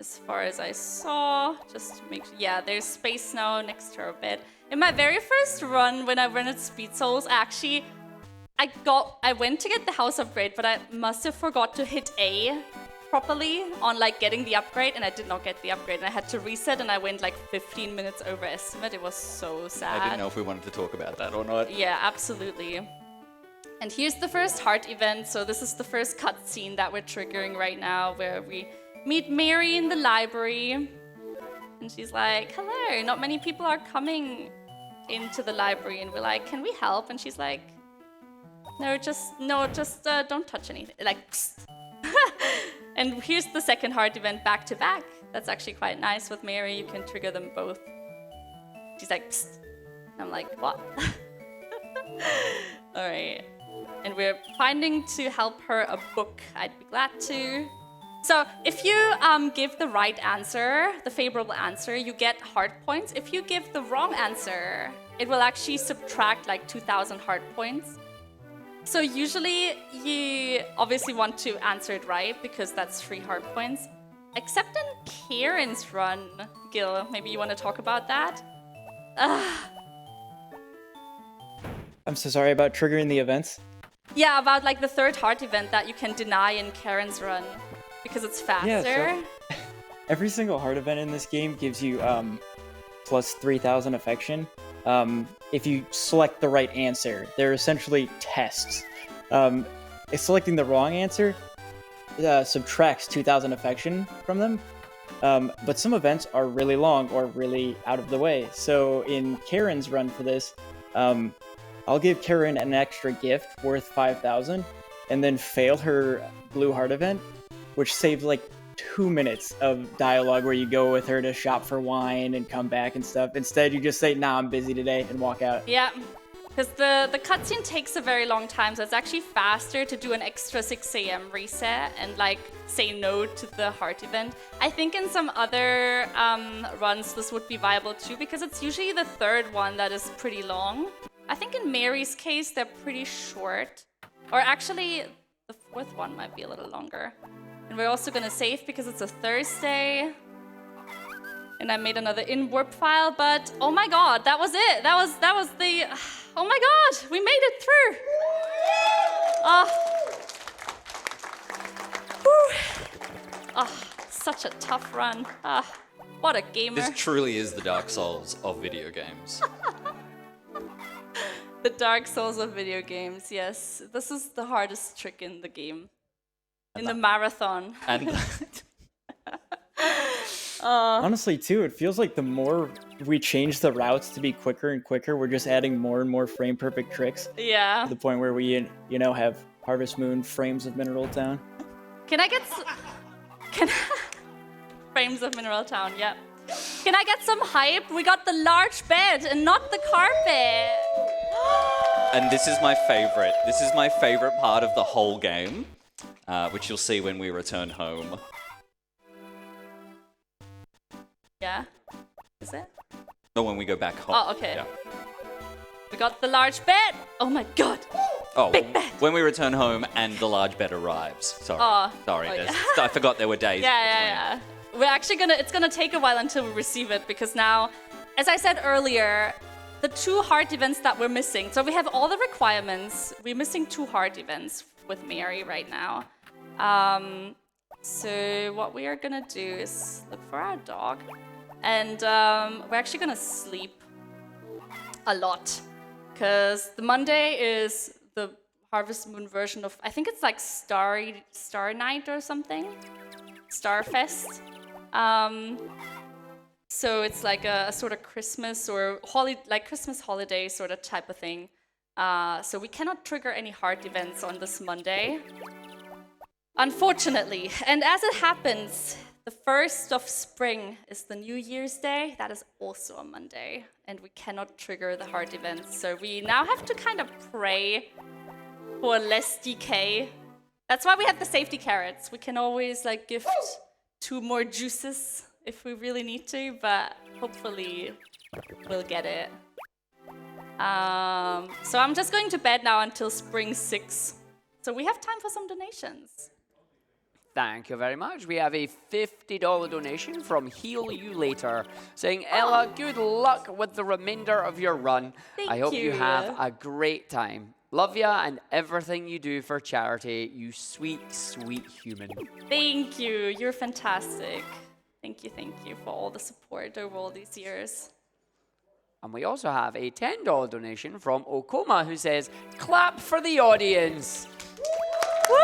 as far as I saw. Just to make sure. Yeah, there's space now next to our bed. In my very first run, when I rented Speed Souls, actually, I went to get the house upgrade, but I must have forgot to hit A properly on like getting the upgrade, and I did not get the upgrade, and I had to reset, and I went like 15 minutes over estimate. It was so sad. I didn't know if we wanted to talk about that or not. Yeah, absolutely. And here's the first heart event. So this is the first cutscene that we're triggering right now, where we meet Mary in the library. And she's like, hello, not many people are coming into the library and we're like, can we help? And she's like, no, just don't touch anything. Like, psst. And here's the second heart event back to back. That's actually quite nice with Mary. You can trigger them both. She's like, psst. And I'm like, what? All right. And we're finding to help her a book. I'd be glad to. So if you give the right answer, the favorable answer, you get heart points. If you give the wrong answer, it will actually subtract like 2,000 heart points. So usually you obviously want to answer it right because that's 3 heart points. Except in Kieran's run, Gil, maybe you want to talk about that? I'm so sorry about triggering the events. Yeah, about like the third heart event that you can deny in Karen's run because it's faster. Yeah, so every single heart event in this game gives you plus 3,000 affection. If you select the right answer, they're essentially tests. Selecting the wrong answer subtracts 2,000 affection from them. But some events are really long or really out of the way. So in Karen's run for this, I'll give Karen an extra gift worth 5,000 and then fail her blue heart event, which saves like 2 minutes of dialogue where you go with her to shop for wine and come back and stuff. Instead, you just say, nah, I'm busy today and walk out. Yeah, because the cutscene takes a very long time, so it's actually faster to do an extra 6 a.m. reset and like say no to the heart event. I think in some other runs this would be viable too, because it's usually the third one that is pretty long. I think in Mary's case, they're pretty short. Or actually, the fourth one might be a little longer. And we're also gonna save because it's a Thursday. And I made another in-warp file, but oh my god, that was it. That was the, oh my god, we made it through. Such a tough run. What a gamer. This truly is the Dark Souls of video games. The Dark Souls of video games, yes. This is the hardest trick in the game. In the marathon. And Honestly, too, it feels like the more we change the routes to be quicker and quicker, we're just adding more and more frame-perfect tricks. Yeah. To the point where we, have Harvest Moon frames of Mineral Town. Can I get frames of Mineral Town, yeah. Can I get some hype? We got the large bed and not the carpet. And this is my favorite. This is my favorite part of the whole game, which you'll see when we return home. Yeah. Is it? Or when we go back home. Oh, okay. Yeah. We got the large bed. Oh my god. Oh, Big bed. when we return home and the large bed arrives. Sorry. Sorry. yeah. I forgot there were days. Yeah. We're actually it's gonna take a while until we receive it because now, as I said earlier, the 2 heart events that we're missing. So we have all the requirements. We're missing 2 heart events with Mary right now. So what we are gonna do is look for our dog, and we're actually gonna sleep a lot because the Monday is the Harvest Moon version of, I think it's like Star Night or something, Starfest. So it's like a sort of Christmas or Christmas holiday sort of type of thing. So we cannot trigger any heart events on this Monday, unfortunately. And as it happens, the 1st of spring is the New Year's Day. That is also a Monday, and we cannot trigger the heart events. So we now have to kind of pray for less decay. That's why we have the safety carrots. We can always like gift 2 more juices if we really need to, but hopefully we'll get it. So I'm just going to bed now until spring 6. So we have time for some donations. Thank you very much. We have a $50 donation from Heal You Later, saying, Ella, good luck with the remainder of your run. I hope you have a great time. Love ya and everything you do for charity, you sweet, sweet human. Thank you. You're fantastic. Thank you for all the support over all these years. And we also have a $10 donation from Okoma, who says, clap for the audience. Woo!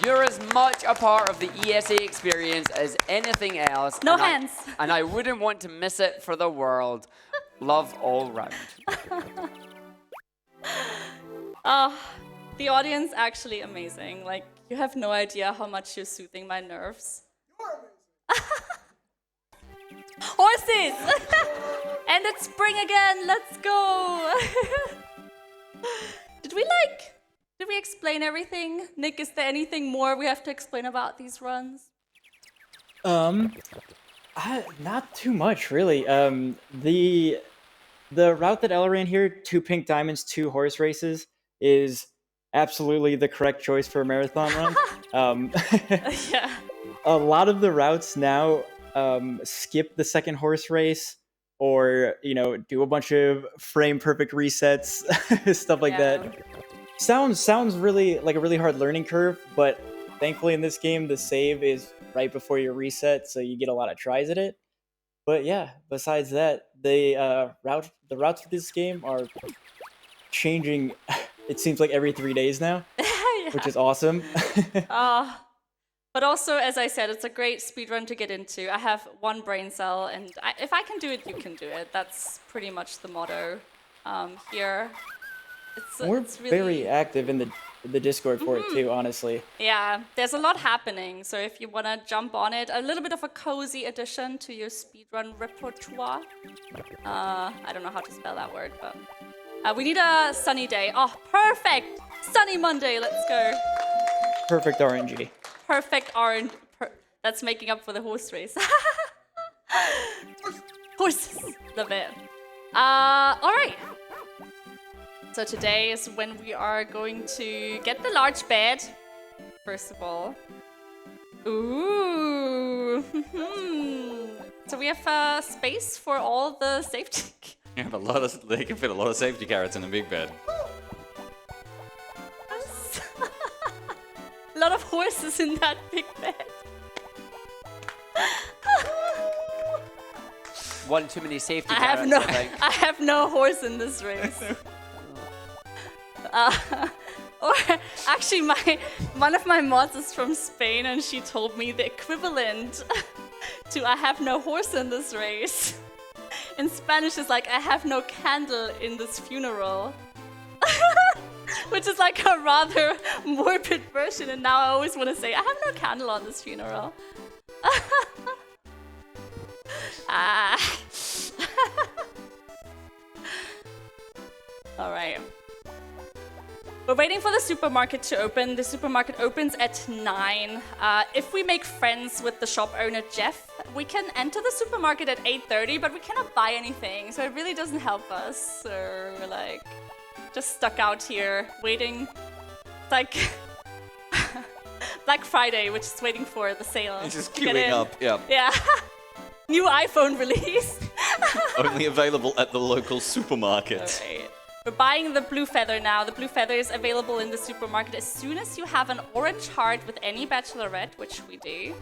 You're as much a part of the ESA experience as anything else. No hands. And I wouldn't want to miss it for the world. Love all round. The audience actually amazing. Like, you have no idea how much you're soothing my nerves. Horses! And it's spring again, let's go! Did we explain everything? Nick, is there anything more we have to explain about these runs? Not too much, really. The route that Ella ran here, 2 pink diamonds, 2 horse races, is absolutely the correct choice for a marathon run. Yeah. A lot of the routes now skip the second horse race, or do a bunch of frame perfect resets, stuff like that. Sounds really like a really hard learning curve, but thankfully in this game the save is right before your reset, so you get a lot of tries at it. But yeah, besides that, the routes for this game are changing. It seems like every 3 days now, which is awesome. But also, as I said, it's a great speedrun to get into. I have 1 brain cell, and if I can do it, you can do it. That's pretty much the motto here. We're it's really... very active in the Discord for it too, honestly. Yeah, there's a lot happening. So if you want to jump on it, a little bit of a cozy addition to your speedrun repertoire. I don't know how to spell that word, but we need a sunny day. Oh, perfect! Sunny Monday, let's go. Perfect RNG. Perfect orange. That's making up for the horse race. Horses. Love it. All right. So today is when we are going to get the large bed. First of all. Ooh. So we have space for all the safety. You have they can fit a lot of safety carrots in a big bed. A lot of horses in that big bed. One too many safety I carrots, I think. I have no horse in this race. Or actually, one of my mods is from Spain, and she told me the equivalent to "I have no horse in this race." In Spanish, is like "I have no candle in this funeral." Which is like a rather morbid version, and now I always want to say, I have no candle on this funeral. All right. We're waiting for the supermarket to open. The supermarket opens at 9. If we make friends with the shop owner, Jeff, we can enter the supermarket at 8:30, but we cannot buy anything, so it really doesn't help us. So we're like... just stuck out here, waiting. It's like Black Friday, which is waiting for the sale. It's just queuing up, yeah. Yeah. New iPhone release. Only available at the local supermarket. All right. We're buying the blue feather now. The blue feather is available in the supermarket as soon as you have an orange heart with any bachelorette, which we do.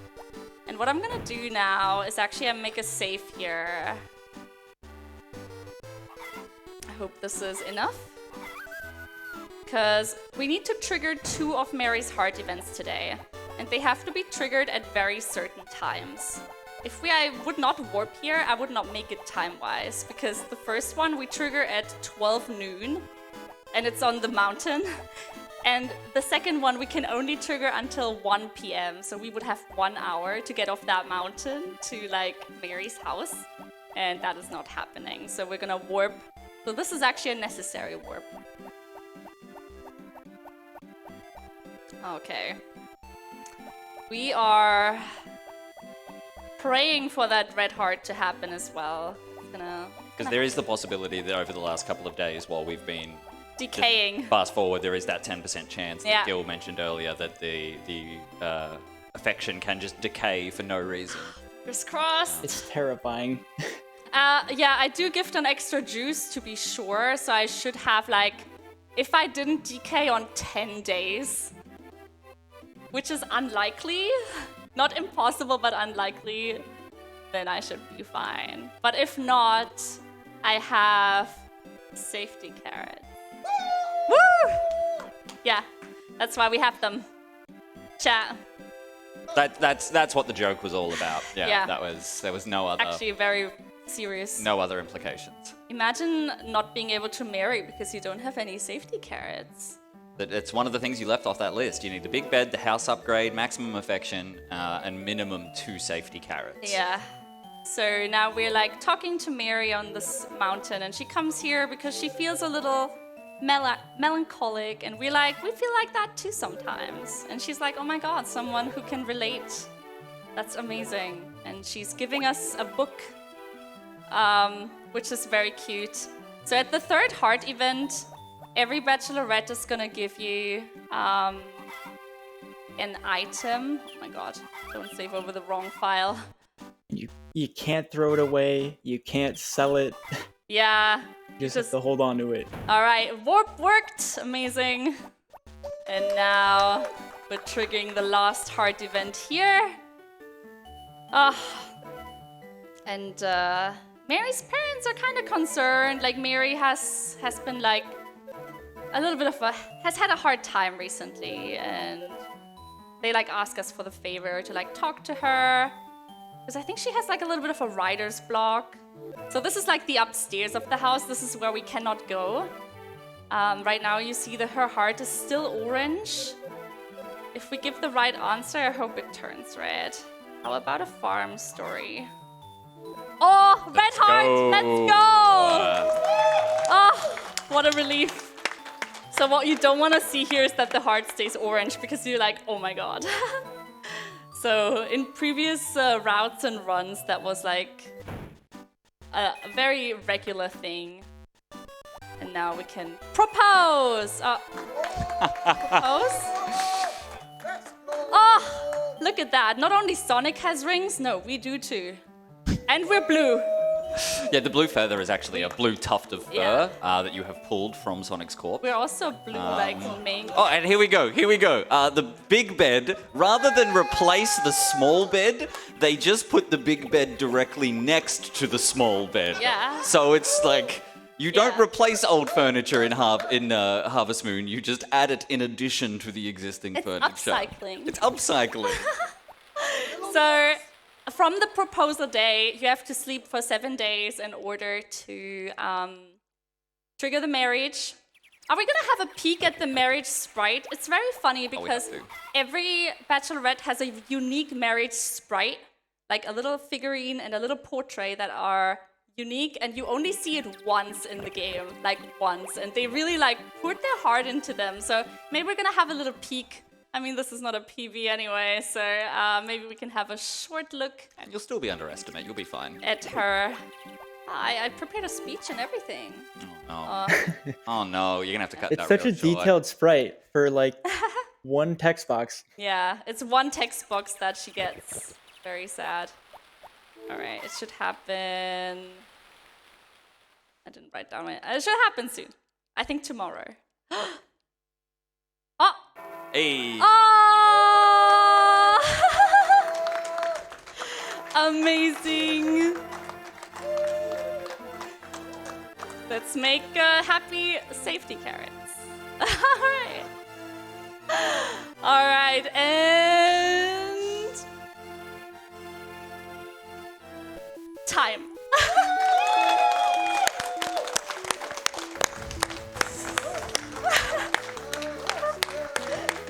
And what I'm gonna do now is actually make a save here. I hope this is enough. Because we need to trigger 2 of Mary's heart events today. And they have to be triggered at very certain times. If I would not warp here, I would not make it time-wise. Because the first one we trigger at 12 noon. And it's on the mountain. And the second one we can only trigger until 1 p.m. So we would have 1 hour to get off that mountain to like Mary's house. And that is not happening. So we're gonna warp. So this is actually a necessary warp. Okay. We are praying for that red heart to happen as well. Because there is the possibility that over the last couple of days, while we've been decaying, fast forward, there is that 10% chance Yeah. that Gil mentioned earlier that the affection can just decay for no reason. fingers crossed. It's terrifying. Yeah, I do gift an extra juice to be sure, so I should have like, if I didn't decay on 10 days, which is unlikely, not impossible, but unlikely, then I should be fine. But if not, I have safety carrots. Woo! Yeah, that's why we have them. Chat. That's what the joke was all about. Yeah, Yeah. there was no other. Actually, very serious. No other implications. Imagine not being able to marry because you don't have any safety carrots. It's one of the things you left off that list. You need the big bed, the house upgrade, maximum affection, and minimum 2 safety carrots. Yeah. So now we're like talking to Mary on this mountain, and she comes here because she feels a little melancholic, and we feel like that too sometimes. And she's like, oh my god, someone who can relate. That's amazing. And she's giving us a book, which is very cute. So at the 3rd heart event, every bachelorette is gonna give you an item. Oh my god, don't save over the wrong file. You can't throw it away. You can't sell it. Yeah. You just have to hold on to it. All right, warp worked. Amazing. And now we're triggering the last heart event here. And Mary's parents are kind of concerned. Like Mary has been like a little bit of has had a hard time recently, and they like ask us for the favor to like talk to her, because I think she has like a little bit of a writer's block. So this is like the upstairs of the house. This is where we cannot go. Right now you see that her heart is still orange. If we give the right answer, I hope it turns red. How about a farm story? Oh, red heart! Let's go! Oh, what a relief. So what you don't want to see here is that the heart stays orange, because you're like, oh my god. So in previous routes and runs, that was like a very regular thing. And now we can propose! Propose? Oh, look at that. Not only Sonic has rings, no, we do too. And we're blue. Yeah, the blue feather is actually a blue tuft of fur that you have pulled from Sonic's corpse. We're also blue, like main. Oh, and here we go. The big bed, rather than replace the small bed, they just put the big bed directly next to the small bed. Yeah. So it's like, you don't Yeah. replace old furniture in Harvest Moon, you just add it in addition to the existing It's furniture. upcycling. It's upcycling. So, from the proposal day, you have to sleep for 7 days in order to trigger the marriage. Are we gonna have a peek at the marriage sprite? It's very funny because to. every bachelorette has a unique marriage sprite, like a little figurine and a little portrait that are unique, and you only see it once in the game, like once, and they really like put their heart into them. So maybe we're gonna have a little peek. I mean, this is not a PV anyway, so maybe we can have a short look And you'll still be underestimated, you'll be fine. at her. I prepared a speech and everything. Oh no. Oh no, you're gonna have to cut It's that such a real short. detailed sprite for like one text box. Yeah, it's one text box that she gets. Very sad. All right, it should happen. I didn't write down it. It should happen soon. I think tomorrow. Oh! Hey. Oh! Amazing. Let's make happy safety carrots. All right. All right, and time.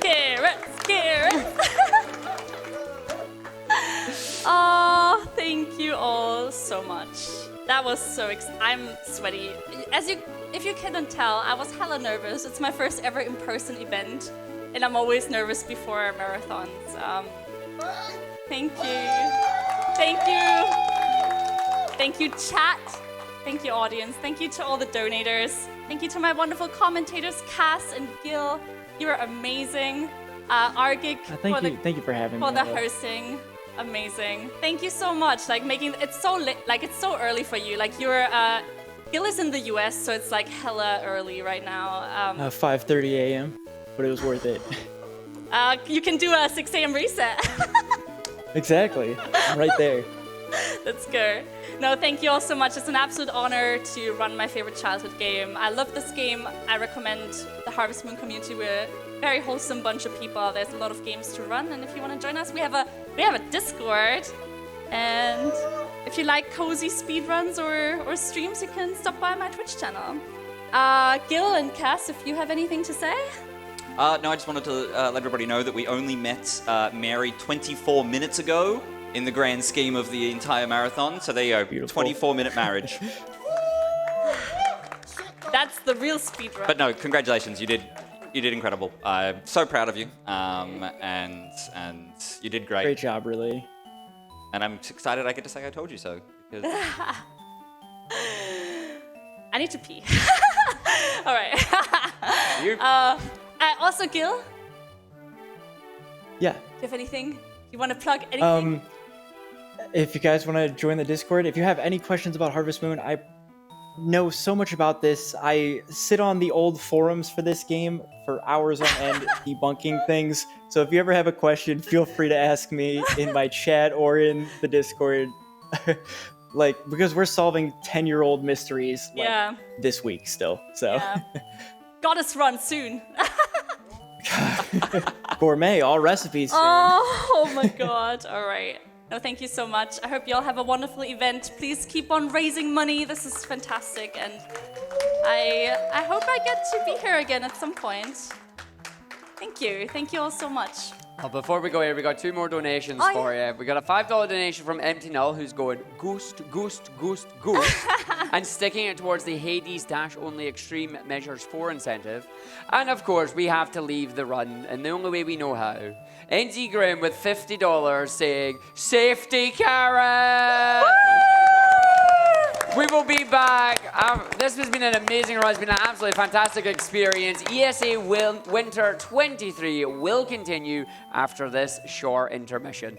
Carrots. Oh, thank you all so much. That was so I'm sweaty. If you couldn't tell, I was hella nervous. It's my first ever in-person event, and I'm always nervous before marathons. Thank you. Thank you. Thank you, chat. Thank you, audience. Thank you to all the donators. Thank you to my wonderful commentators, Cass and Gil. You're amazing. Argik Thank you for having me. for the hosting. Amazing. Thank you so much. Like making it's so lit, like it's so early for you. Like you're Gil is in the US, so it's like hella early right now. 5:30 a.m., but it was worth it. You can do a 6 a.m. reset. Exactly. I'm right there. Let's go. No, thank you all so much. It's an absolute honor to run my favorite childhood game. I love this game. I recommend the Harvest Moon community. We're a very wholesome bunch of people. There's a lot of games to run, and if you want to join us, we have a Discord, and if you like cozy speedruns or streams, you can stop by my Twitch channel. Gil and Cass, if you have anything to say? No, I just wanted to let everybody know that we only met Mary 24 minutes ago in the grand scheme of the entire marathon. So there you go, Beautiful. 24-minute marriage. That's the real speedrun. But no, congratulations, you did incredible. I'm so proud of you, and you did great. Great job, really. And I'm excited I get to say I told you so. Because I need to pee. All right. you, Also, Gil, do Yeah. you have anything? You want to plug anything? If you guys want to join the Discord, if you have any questions about Harvest Moon, I know so much about this. I sit on the old forums for this game for hours on end debunking things. So if you ever have a question, feel free to ask me in my chat or in the Discord. Because we're solving 10-year-old mysteries Yeah. this week still. So Yeah. Goddess run soon. gourmet, all recipes. soon. Oh my god. All right. No, thank you so much. I hope you all have a wonderful event. Please keep on raising money. This is fantastic. And I hope I get to be here again at some point. Thank you. Thank you all so much. Well, before we go here, we got 2 more donations Oh, for you. We got a $5 donation from Empty Null, who's going ghost, ghost, ghost, ghost, and sticking it towards the Hades Dash Only Extreme Measures 4 incentive. And of course, we have to leave the run in the only way we know how. NZ Graham with $50 saying, "Safety carrot!" We will be back. This has been an amazing run. It's been an absolutely fantastic experience. ESA Winter 23 will continue after this short intermission.